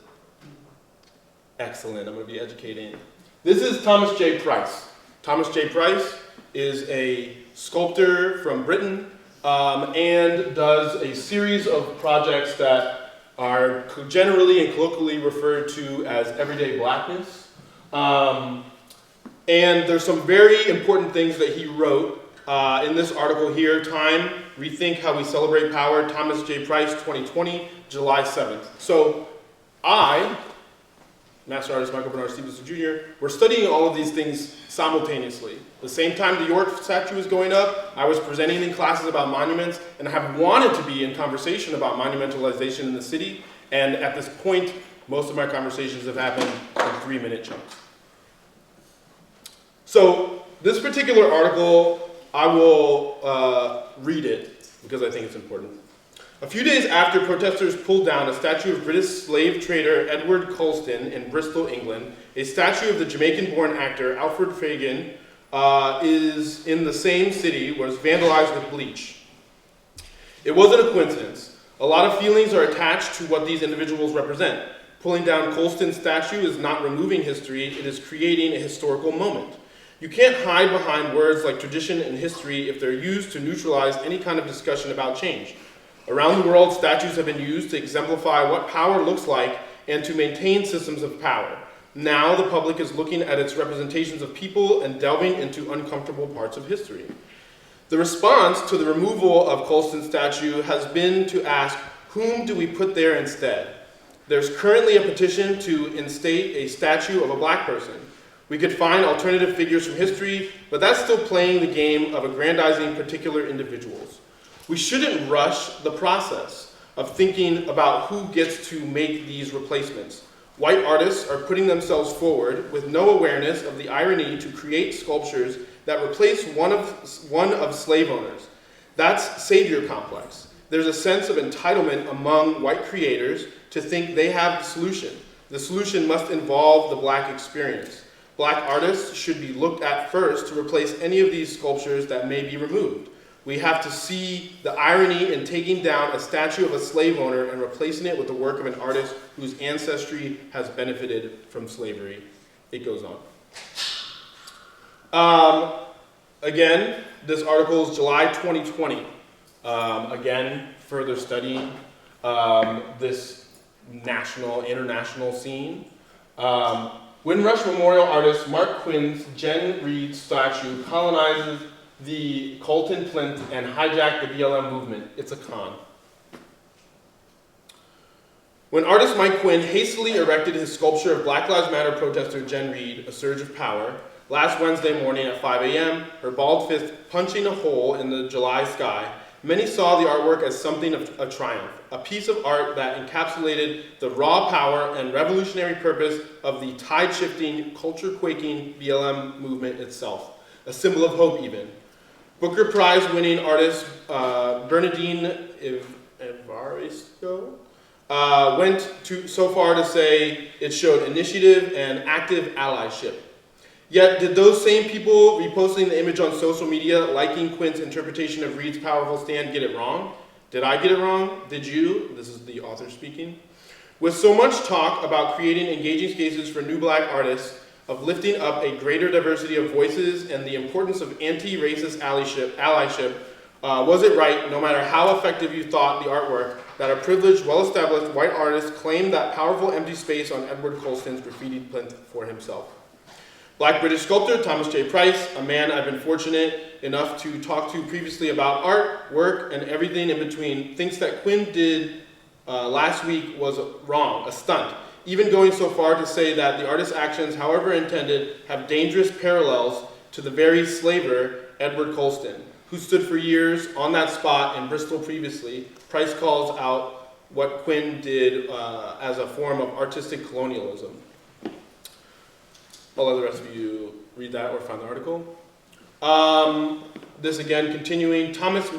Excellent, I'm going to be educating. This is Thomas J. Price. Thomas J. Price is a sculptor from Britain and does a series of projects that are generally and colloquially referred to as everyday blackness. And there's some very important things that he wrote in this article here, Time, Rethink How We Celebrate Power, Thomas J. Price, 2020, July 7th. So I, Master Artist Michael Bernard Stevenson Jr., we're studying all of these things simultaneously. The same time the York statue was going up, I was presenting in classes about monuments, and I have wanted to be in conversation about monumentalization in the city, and at this point, most of my conversations have happened in 3-minute chunks. So this particular article, I will read it because I think it's important. A few days after protesters pulled down a statue of British slave trader Edward Colston in Bristol, England, a statue of the Jamaican-born actor Alfred Fagan is in the same city, was vandalized with bleach. It wasn't a coincidence. A lot of feelings are attached to what these individuals represent. Pulling down Colston's statue is not removing history, it is creating a historical moment. You can't hide behind words like tradition and history if they're used to neutralize any kind of discussion about change. Around the world, statues have been used to exemplify what power looks like and to maintain systems of power. Now the public is looking at its representations of people and delving into uncomfortable parts of history. The response to the removal of Colston's statue has been to ask, whom do we put there instead? There's currently a petition to instate a statue of a black person. We could find alternative figures from history, but that's still playing the game of aggrandizing particular individuals. We shouldn't rush the process of thinking about who gets to make these replacements. White artists are putting themselves forward with no awareness of the irony to create sculptures that replace one of slave owners. That's savior complex. There's a sense of entitlement among white creators to think they have the solution. The solution must involve the black experience. Black artists should be looked at first to replace any of these sculptures that may be removed. We have to see the irony in taking down a statue of a slave owner and replacing it with the work of an artist whose ancestry has benefited from slavery. It goes on. Again, this article is July 2020. Again, further studying this national, international scene. Windrush Memorial artist Mark Quinn's Jen Reed statue colonizes the Colton plinth and hijacked the BLM movement. It's a con. When artist Mike Quinn hastily erected his sculpture of Black Lives Matter protester Jen Reed, A Surge of Power, last Wednesday morning at 5 a.m., her bald fist punching a hole in the July sky, many saw the artwork as something of a triumph, a piece of art that encapsulated the raw power and revolutionary purpose of the tide-shifting, culture-quaking BLM movement itself, a symbol of hope even. Booker Prize-winning artist Bernardine Evaristo went so far to say it showed initiative and active allyship. Yet, did those same people reposting the image on social media, liking Quinn's interpretation of Reed's powerful stand, get it wrong? Did I get it wrong? Did you? This is the author speaking. With so much talk about creating engaging spaces for new black artists, of lifting up a greater diversity of voices and the importance of anti-racist allyship, was it right, no matter how effective you thought the artwork, that a privileged, well-established white artist claimed that powerful empty space on Edward Colston's graffitied plinth for himself? Black British sculptor Thomas J. Price, a man I've been fortunate enough to talk to previously about art, work, and everything in between, thinks that Quinn did last week was wrong, a stunt, even going so far to say that the artist's actions, however intended, have dangerous parallels to the very slaver Edward Colston, who stood for years on that spot in Bristol previously. Price calls out what Quinn did as a form of artistic colonialism. I'll let the rest of you read that or find the article. This again, continuing. Thomas,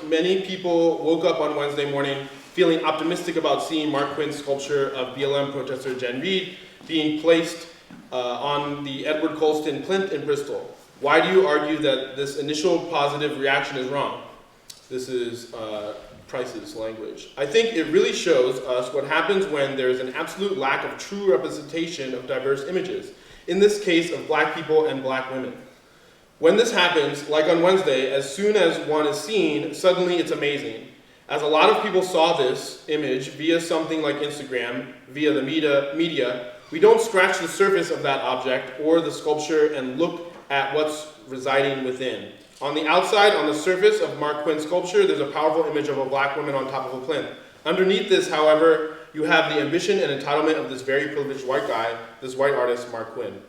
many people woke up on Wednesday morning feeling optimistic about seeing Mark Quinn's sculpture of BLM protester Jen Reed being placed on the Edward Colston plinth in Bristol. Why do you argue that this initial positive reaction is wrong? This is Price's language. I think it really shows us what happens when there is an absolute lack of true representation of diverse images, in this case of black people and black women. When this happens, like on Wednesday, as soon as one is seen, suddenly it's amazing. As a lot of people saw this image via something like Instagram, via the media, we don't scratch the surface of that object or the sculpture and look at what's residing within. On the outside, on the surface of Mark Quinn's sculpture, there's a powerful image of a black woman on top of a plinth. Underneath this, however, you have the ambition and entitlement of this very privileged white guy, this white artist, Mark Quinn.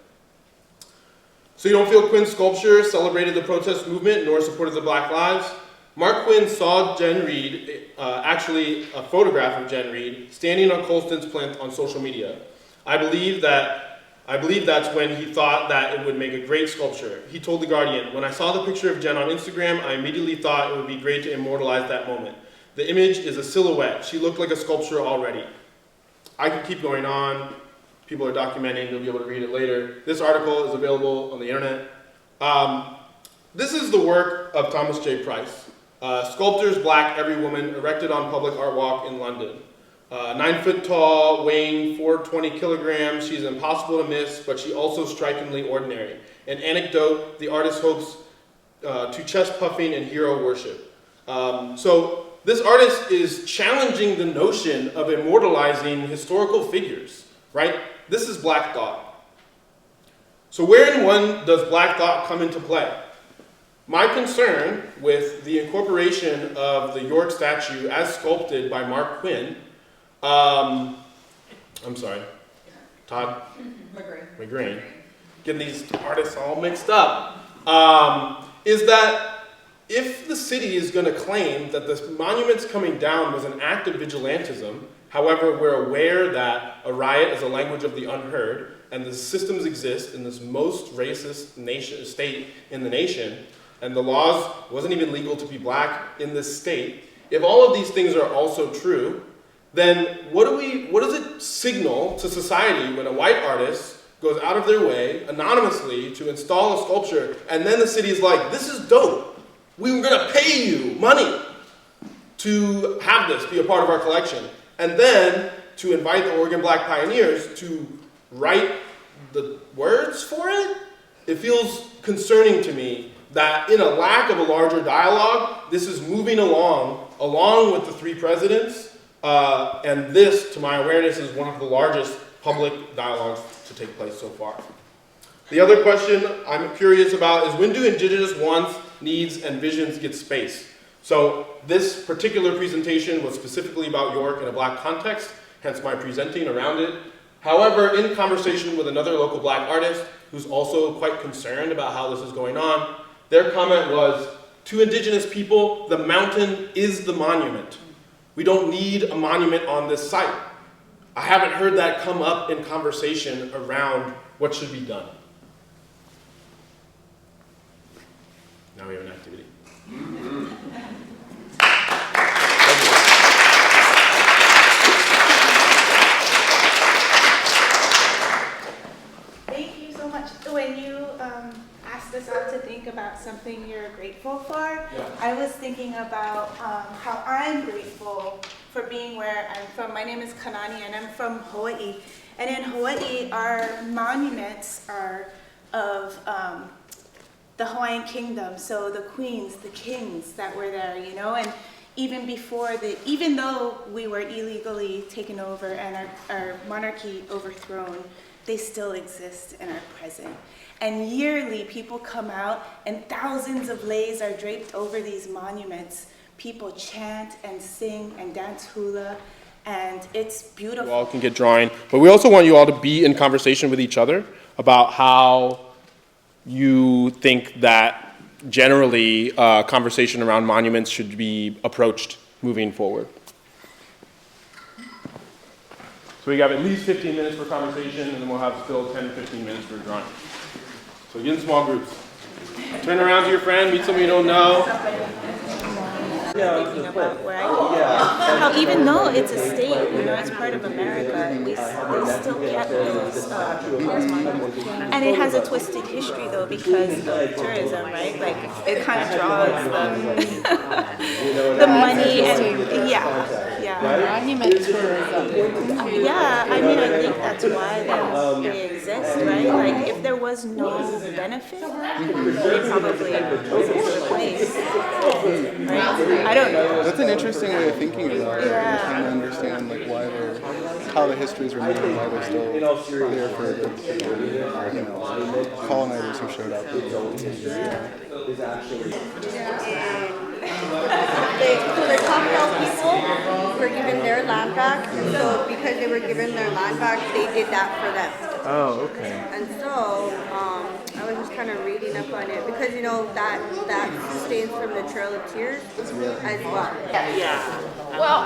So you don't feel Quinn's sculpture celebrated the protest movement nor supported the Black Lives? Mark Quinn saw Jen Reed, actually a photograph of Jen Reed, standing on Colston's plinth on social media. I believe that's when he thought that it would make a great sculpture. He told The Guardian, "When I saw the picture of Jen on Instagram, I immediately thought it would be great to immortalize that moment. The image is a silhouette. She looked like a sculpture already." I could keep going on. People are documenting, you'll be able to read it later. This article is available on the internet. This is the work of Thomas J. Price. Sculptor's Black Every Woman, erected on Public Art Walk in London. 9 foot tall, weighing 420 kilograms, she's impossible to miss, but she also strikingly ordinary. An anecdote, the artist hopes to chest puffing and hero worship. So this artist is challenging the notion of immortalizing historical figures, right? This is Black thought. So where in one does Black thought come into play? My concern with the incorporation of the York statue as sculpted by Mark Quinn, I'm sorry, Todd McGrain, getting these artists all mixed up, is that if the city is going to claim that this monument's coming down was an act of vigilantism, however, we're aware that a riot is a language of the unheard, and the systems exist in this most racist state in the nation, and the laws wasn't even legal to be black in this state. If all of these things are also true, then what does it signal to society when a white artist goes out of their way anonymously to install a sculpture, and then the city is like, this is dope. We were gonna pay you money to have this be a part of our collection. And then to invite the Oregon Black Pioneers to write the words for it? It feels concerning to me that in a lack of a larger dialogue, this is moving along with the three presidents, and this, to my awareness, is one of the largest public dialogues to take place so far. The other question I'm curious about is, when do Indigenous wants, needs, and visions get space? So this particular presentation was specifically about York in a black context, hence my presenting around it. However, in conversation with another local black artist who's also quite concerned about how this is going on, their comment was, to Indigenous people, the mountain is the monument. We don't need a monument on this site. I haven't heard that come up in conversation around what should be done. Now we have an activity. Thank you so much. When you asked us all to think about something you're grateful for, I was thinking about how I'm grateful for being where I'm from. My name is Kanani and I'm from Hawaii. And in Hawaii, our monuments are of the Hawaiian kingdom. So the queens, the kings that were there, you know, and even though we were illegally taken over and our monarchy overthrown, they still exist and are present. And yearly, people come out and thousands of leis are draped over these monuments. People chant and sing and dance hula, and it's beautiful. You all can get drawing, but we also want you all to be in conversation with each other about how you think that generally conversation around monuments should be approached moving forward. So we have at least 15 minutes for conversation, and then we'll have still 10 to 15 minutes for drawing. So get in small groups. Turn around to your friend, meet someone you don't know. Thinking about where I live. How even though it's a state, it's part of America, they still kept those monuments. And it has a twisted history though because of tourism, right? Like it kind of draws the money and Monument tourism. Yeah, I mean, I think that's why they exist, right? Like, if there was no benefit, they probably wouldn't place, right? I don't know. That's an interesting way of thinking about it. Yeah. Trying to understand like why they're, how the histories were made, and why they're still there for the colonizers who showed up. The Choctaw people were given their land back, and so because they were given their land back, they did that for them. Oh, okay. And so I was just kind of reading up on it because that sustains from the Trail of Tears as well. Well,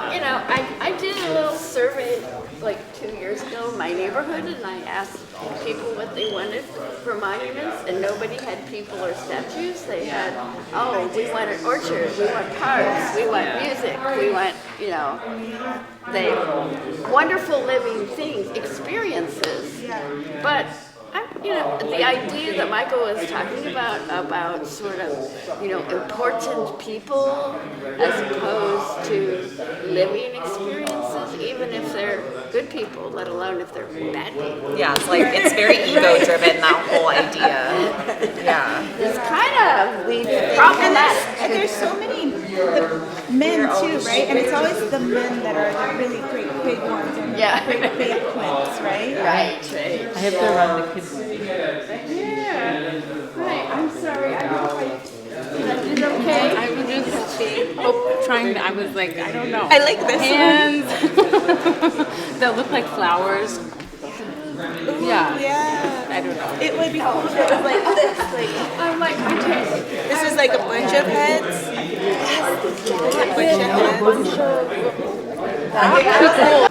I did a little survey like 2 years ago in my neighborhood, and I asked people what they wanted for monuments, and nobody had people or statues. They had, we want an orchard, we want parks, we want music, we want, the wonderful living things, experiences. But the idea that Michael was talking about sort of, important people as opposed to living experiences, even if they're good people, let alone if they're bad people. Yeah, it's very ego-driven, that whole idea. Yeah. It's kind of problematic. And there's so many men too, right? And it's always the men that are the really great big ones and great big quints, right? Right. I have to run the kids. Yeah. Right. I'm sorry. I don't know. Is it okay? I was just trying. I was like, I don't know. I like this hands that look like flowers. Yeah. Yeah. I don't know. It would be cool if it was like this. I'm like, okay. This is like a bunch of heads. A bunch of heads. That would be cool.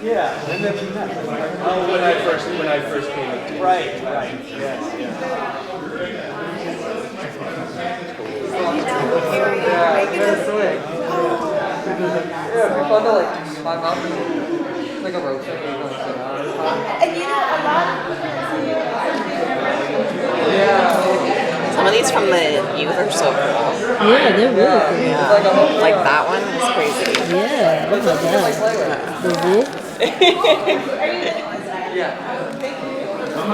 Yeah, and then we met. Oh, when I first came. Right, yes, Very slick. Yeah, we fun to like climb up and like a rope thing. And a lot Yeah. Some of these from the youth are so cool. Yeah, they're really cool. Yeah. Like that one is crazy. Yeah, oh my god. The wolf? I'm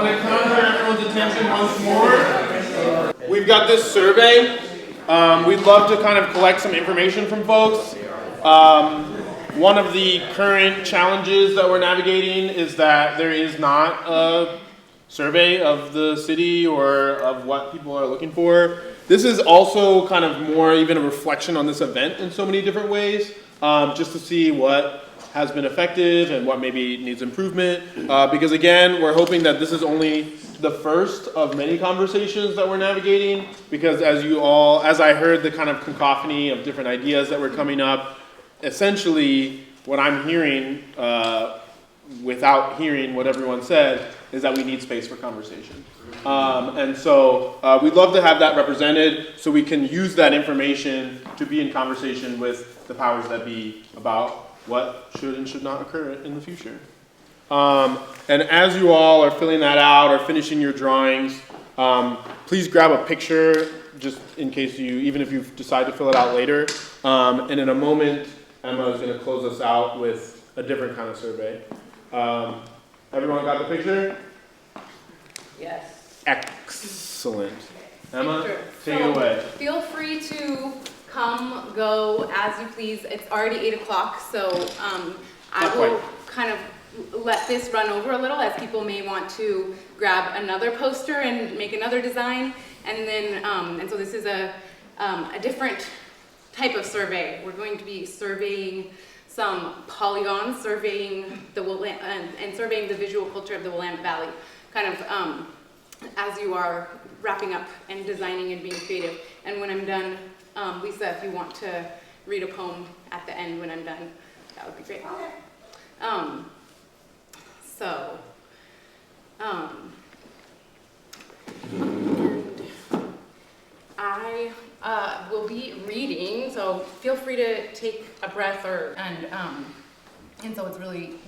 going to conjure everyone's attention once more. We've got this survey. We'd love to kind of collect some information from folks. One of the current challenges that we're navigating is that there is not a survey of the city or of what people are looking for. This is also kind of more even a reflection on this event in so many different ways, just to see what has been effective and what maybe needs improvement. Because again, we're hoping that this is only the first of many conversations that we're navigating, because as I heard the kind of cacophony of different ideas that were coming up, essentially what I'm hearing, without hearing what everyone said, is that we need space for conversation. And so we'd love to have that represented so we can use that information to be in conversation with the powers that be about what should and should not occur in the future. And as you all are filling that out or finishing your drawings, please grab a picture just in case even if you decide to fill it out later. And in a moment, Emma is going to close us out with a different kind of survey. Everyone got the picture? Yes. Excellent. Emma, Sure. take it away. Feel free to come, go as you please. It's already 8 o'clock, so I will kind of let this run over a little, as people may want to grab another poster and make another design. And then, and so this is a different type of survey. We're going to be surveying some polygons, surveying the and surveying the visual culture of the Willamette Valley, kind of as you are wrapping up and designing and being creative. And when I'm done, Lisa, if you want to read a poem at the end when I'm done, that would be great. Okay. And I will be reading, so feel free to take a breath and so it's really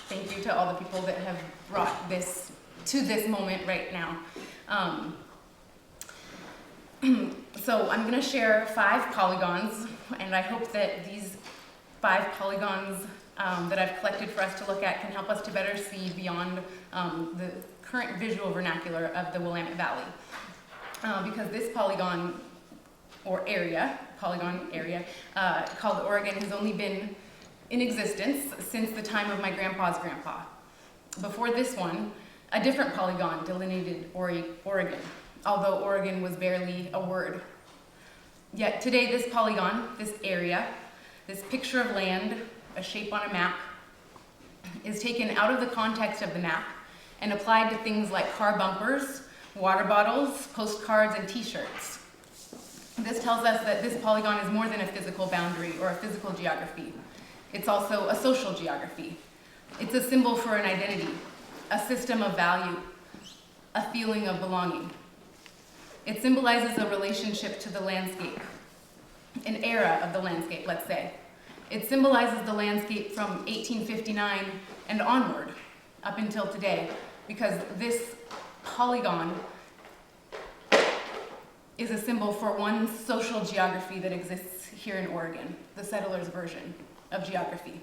thank you to all the people that have brought this to this moment right now. So I'm going to share 5 polygons, and I hope that these 5 polygons that I've collected for us to look at can help us to better see beyond the current visual vernacular of the Willamette Valley. Because this polygon area called Oregon has only been in existence since the time of my grandpa's grandpa. Before this one, a different polygon delineated Oregon, although Oregon was barely a word. Yet today this polygon, this area, this picture of land, a shape on a map, is taken out of the context of the map and applied to things like car bumpers, water bottles, postcards, and t-shirts. This tells us that this polygon is more than a physical boundary or a physical geography. It's also a social geography. It's a symbol for an identity, a system of value, a feeling of belonging. It symbolizes a relationship to the landscape, an era of the landscape, let's say. It symbolizes the landscape from 1859 and onward, up until today, because this polygon is a symbol for one social geography that exists here in Oregon, the settlers' version of geography.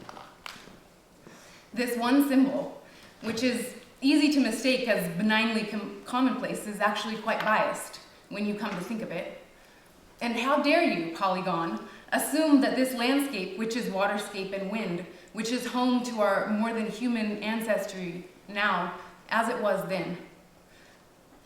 This one symbol, which is easy to mistake as benignly commonplace, is actually quite biased when you come to think of it. And how dare you, polygon, assume that this landscape, which is waterscape and wind, which is home to our more than human ancestry now, as it was then.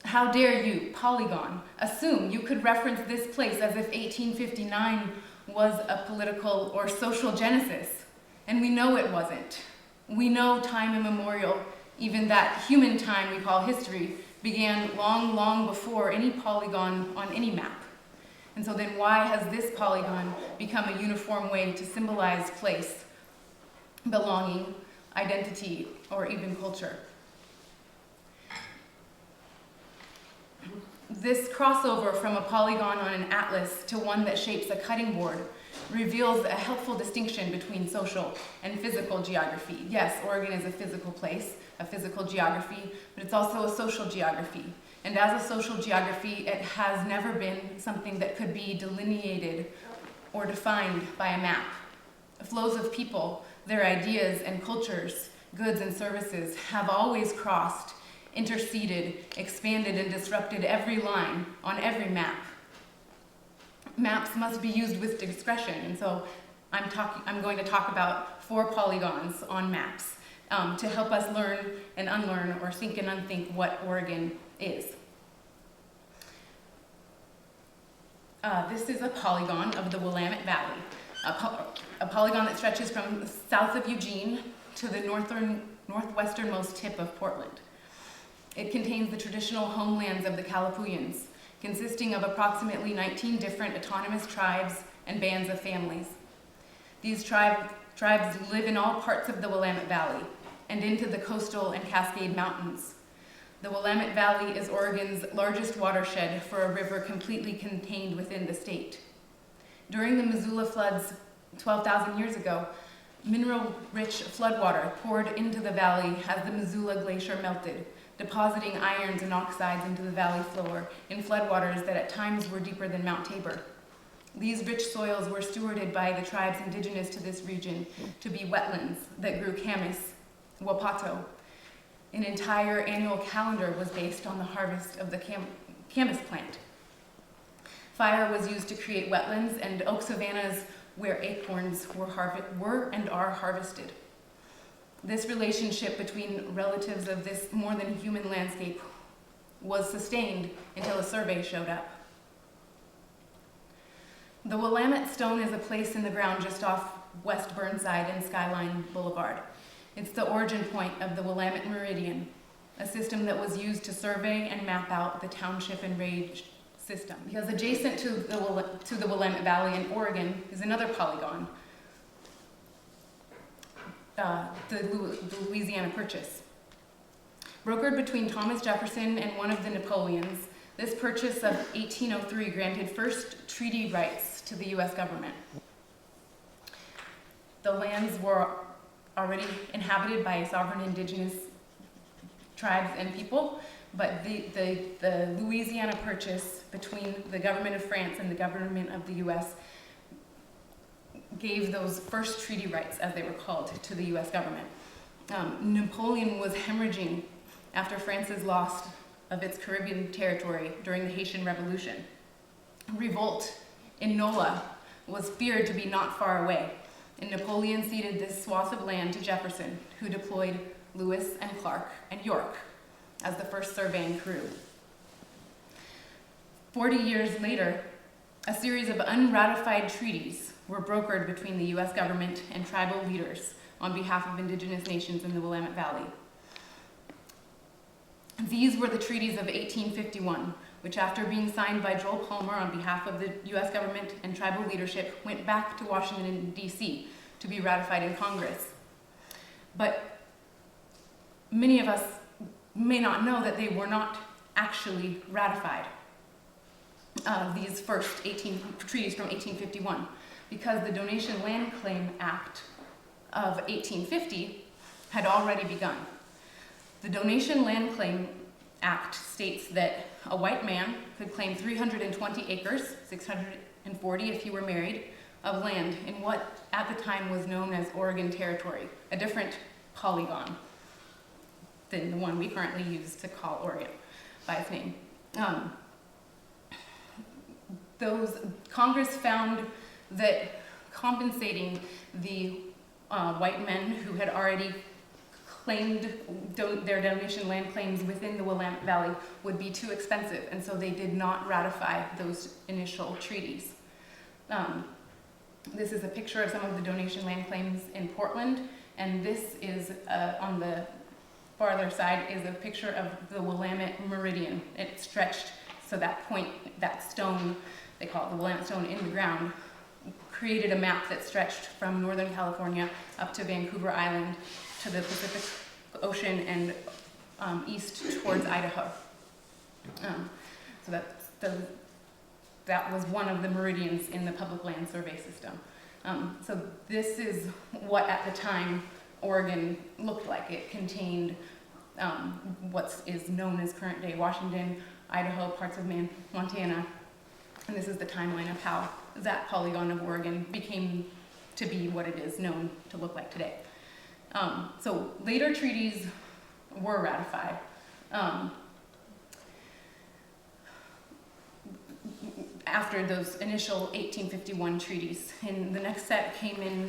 How dare you, polygon, assume you could reference this place as if 1859 was a political or social genesis, and we know it wasn't. We know time immemorial, even that human time we call history, began long, long before any polygon on any map. And so then why has this polygon become a uniform way to symbolize place, belonging, identity, or even culture? This crossover from a polygon on an atlas to one that shapes a cutting board reveals a helpful distinction between social and physical geography. Yes, Oregon is a physical place, a physical geography, but it's also a social geography. And as a social geography, it has never been something that could be delineated or defined by a map. Flows of people, their ideas and cultures, goods and services have always crossed, interceded, expanded, and disrupted every line on every map. Maps must be used with discretion, and so I'm going to talk about 4 polygons on maps to help us learn and unlearn, or think and unthink what Oregon is. This is a polygon of the Willamette Valley, a polygon that stretches from south of Eugene to the northwesternmost tip of Portland. It contains the traditional homelands of the Calapooians, consisting of approximately 19 different autonomous tribes and bands of families. These tribes live in all parts of the Willamette Valley, and into the coastal and Cascade Mountains. The Willamette Valley is Oregon's largest watershed for a river completely contained within the state. During the Missoula floods 12,000 years ago, mineral-rich floodwater poured into the valley as the Missoula Glacier melted, depositing irons and oxides into the valley floor in floodwaters that at times were deeper than Mount Tabor. These rich soils were stewarded by the tribes indigenous to this region to be wetlands that grew camas, wapato. An entire annual calendar was based on the harvest of the camas plant. Fire was used to create wetlands and oak savannas where acorns were and are harvested. This relationship between relatives of this more than human landscape was sustained until a survey showed up. The Willamette Stone is a place in the ground just off West Burnside and Skyline Boulevard. It's the origin point of the Willamette Meridian, a system that was used to survey and map out the township and range system. Because adjacent to the Willamette Valley in Oregon is another polygon, the Louisiana Purchase. Brokered between Thomas Jefferson and one of the Napoleons, this purchase of 1803 granted first treaty rights to the U.S. government. The lands were already inhabited by sovereign indigenous tribes and people, but the Louisiana Purchase between the government of France and the government of the U.S. gave those first treaty rights, as they were called, to the U.S. government. Napoleon was hemorrhaging after France's loss of its Caribbean territory during the Haitian Revolution. Revolt in NOLA was feared to be not far away, and Napoleon ceded this swath of land to Jefferson, who deployed Lewis and Clark and York as the first surveying crew. 40 years later, a series of unratified treaties were brokered between the U.S. government and tribal leaders on behalf of indigenous nations in the Willamette Valley. These were the treaties of 1851, which after being signed by Joel Palmer on behalf of the U.S. government and tribal leadership went back to Washington, D.C. to be ratified in Congress. But many of us may not know that they were not actually ratified, these first treaties from 1851, because the Donation Land Claim Act of 1850 had already begun. The Donation Land Claim Act states that a white man could claim 320 acres, 640 if he were married, of land in what at the time was known as Oregon Territory, a different polygon than the one we currently use to call Oregon by its name. Congress found that compensating the white men who had already claimed their donation land claims within the Willamette Valley would be too expensive, and so they did not ratify those initial treaties. This is a picture of some of the donation land claims in Portland, and this is, on the farther side, is a picture of the Willamette Meridian. It stretched, so that point, that stone, they call it the Willamette Stone in the ground, created a map that stretched from Northern California up to Vancouver Island, to the Pacific Ocean and east towards Idaho. So that was one of the meridians in the public land survey system. So this is what at the time Oregon looked like. It contained what is known as current day Washington, Idaho, parts of Montana, and this is the timeline of how that polygon of Oregon became to be what it is known to look like today. So later treaties were ratified. After those initial 1851 treaties, and the next set came in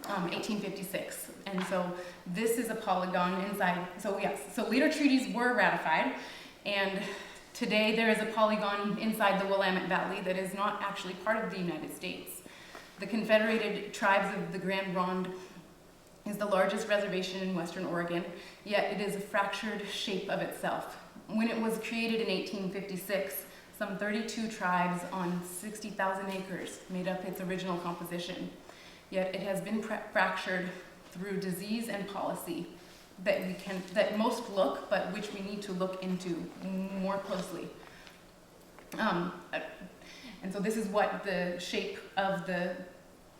1856, and so this is a polygon inside. So yes, so later treaties were ratified, and today there is a polygon inside the Willamette Valley that is not actually part of the United States. The Confederated Tribes of the Grand Ronde is the largest reservation in Western Oregon, yet it is a fractured shape of itself. When it was created in 1856, some 32 tribes on 60,000 acres made up its original composition. Yet it has been fractured through disease and policy that most look, but which we need to look into more closely. And so this is what the shape of the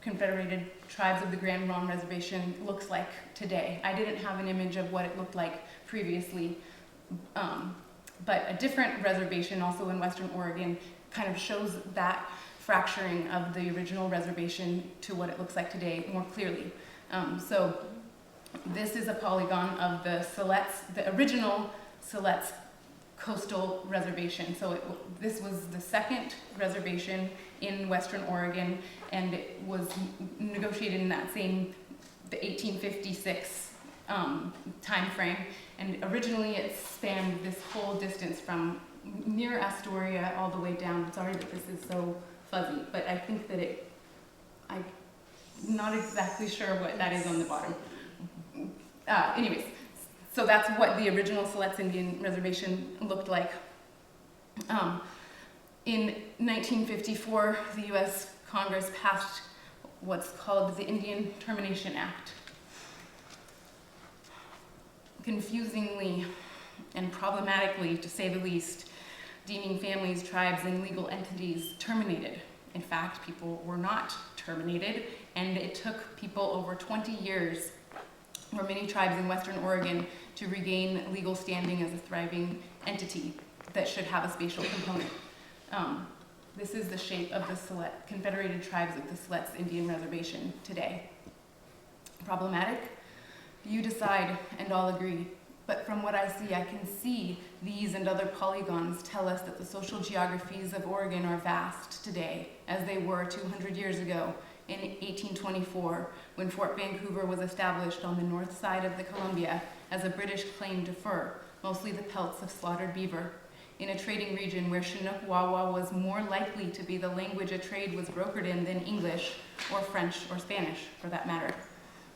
Confederated Tribes of the Grand Ronde Reservation looks like today. I didn't have an image of what it looked like previously, but a different reservation also in Western Oregon kind of shows that fracturing of the original reservation to what it looks like today more clearly. So this is a polygon of the Siletz, the original Siletz coastal reservation. So this was the second reservation in Western Oregon, and it was negotiated in that same, the 1856 time frame. And originally it spanned this whole distance from near Astoria all the way down. Sorry that this is so fuzzy, but I think that I'm not exactly sure what that is on the bottom. Anyways, so that's what the original Siletz Indian Reservation looked like. In 1954, the U.S. Congress passed what's called the Indian Termination Act. Confusingly and problematically, to say the least, deeming families, tribes, and legal entities terminated. In fact, people were not terminated, and it took people over 20 years for many tribes in Western Oregon to regain legal standing as a thriving entity that should have a spatial component. This is the shape of the Confederated Tribes of the Siletz Indian Reservation today. Problematic? You decide, and I'll agree. But from what I can see these and other polygons tell us that the social geographies of Oregon are vast today, as they were 200 years ago in 1824, when Fort Vancouver was established on the north side of the Columbia as a British claim to fur, mostly the pelts of slaughtered beaver, in a trading region where Chinook Wawa was more likely to be the language a trade was brokered in than English, or French, or Spanish, for that matter.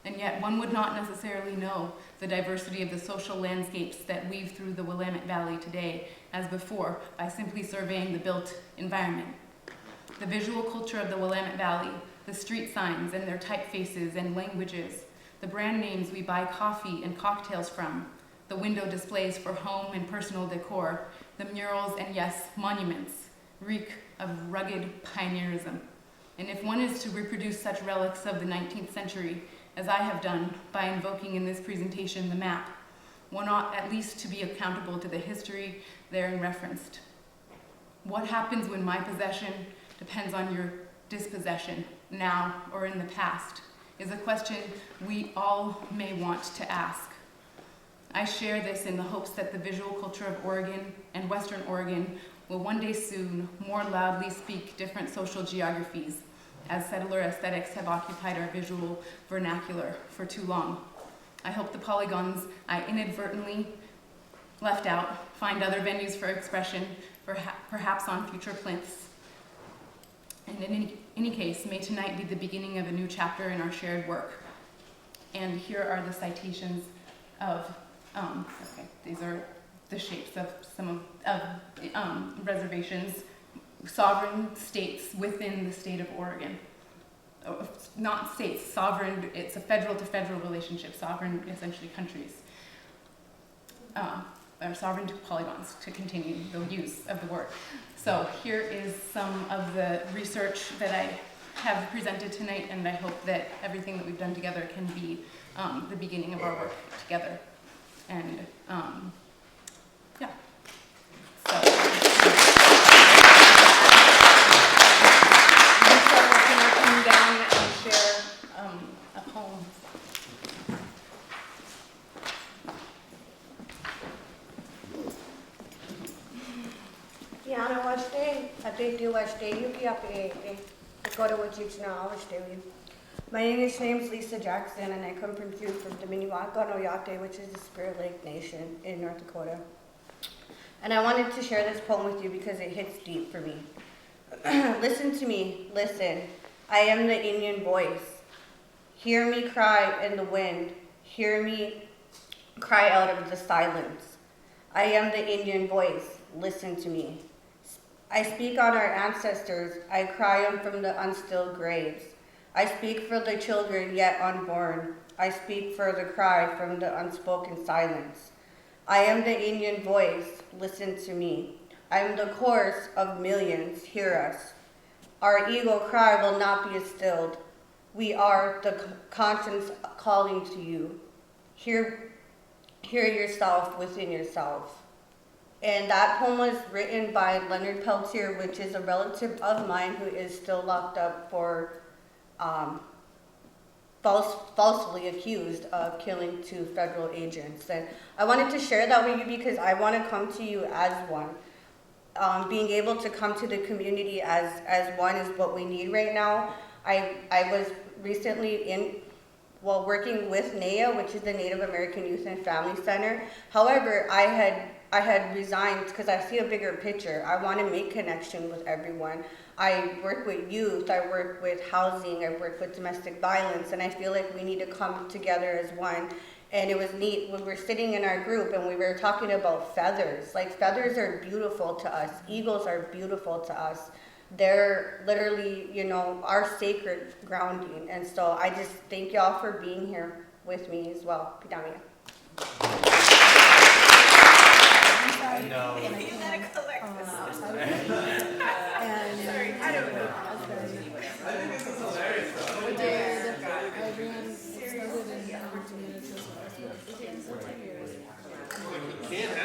And yet one would not necessarily know the diversity of the social landscapes that weave through the Willamette Valley today as before by simply surveying the built environment. The visual culture of the Willamette Valley, the street signs and their typefaces and languages, the brand names we buy coffee and cocktails from, the window displays for home and personal decor, the murals and yes, monuments, reek of rugged pioneerism. And if one is to reproduce such relics of the 19th century, as I have done by invoking in this presentation the map, one ought at least to be accountable to the history therein referenced. What happens when my possession depends on your dispossession, now or in the past, is a question we all may want to ask. I share this in the hopes that the visual culture of Oregon and Western Oregon will one day soon more loudly speak different social geographies, as settler aesthetics have occupied our visual vernacular for too long. I hope the polygons I inadvertently left out find other venues for expression, perhaps on future plinths. And in any case, may tonight be the beginning of a new chapter in our shared work. And here are the citations of, these are the shapes of some of reservations, sovereign states within the state of Oregon. Not states, sovereign, it's a federal to federal relationship, sovereign, essentially countries. Or sovereign polygons, to continue the use of the word. So here is some of the research that I have presented tonight, and I hope that everything that we've done together can be the beginning of our work together. And yeah, so. Down and share a poem. Yana waste, atete waste, yuki ape, Dakota Wachichna waste. My English name is Lisa Jackson, and I come from Diminiwaka which is the Spirit Lake Nation in North Dakota. And I wanted to share this poem with you because it hits deep for me. Listen to me, listen. I am the Indian voice. Hear me cry in the wind. Hear me cry out of the silence. I am the Indian voice. Listen to me. I speak on our ancestors. I cry on from the unstilled graves. I speak for the children yet unborn. I speak for the cry from the unspoken silence. I am the Indian voice, listen to me. I am the chorus of millions, hear us. Our eagle cry will not be stilled. We are the conscience calling to you. Hear yourself within yourself. And that poem was written by Leonard Peltier, which is a relative of mine who is still locked up for falsely accused of killing 2 federal agents. And I wanted to share that with you because I want to come to you as one. Being able to come to the community as one is what we need right now. I was recently working with NAYA, which is the Native American Youth and Family Center. However, I had resigned because I see a bigger picture. I want to make connection with everyone. I work with youth, I work with housing, I work with domestic violence, and I feel like we need to come together as one. And it was neat when we're sitting in our group and we were talking about feathers. Like, feathers are beautiful to us. Eagles are beautiful to us. They're literally, you know, our sacred grounding. And so I just thank y'all for being here with me as well. Pidamia. No. Sorry, I don't know. You can't have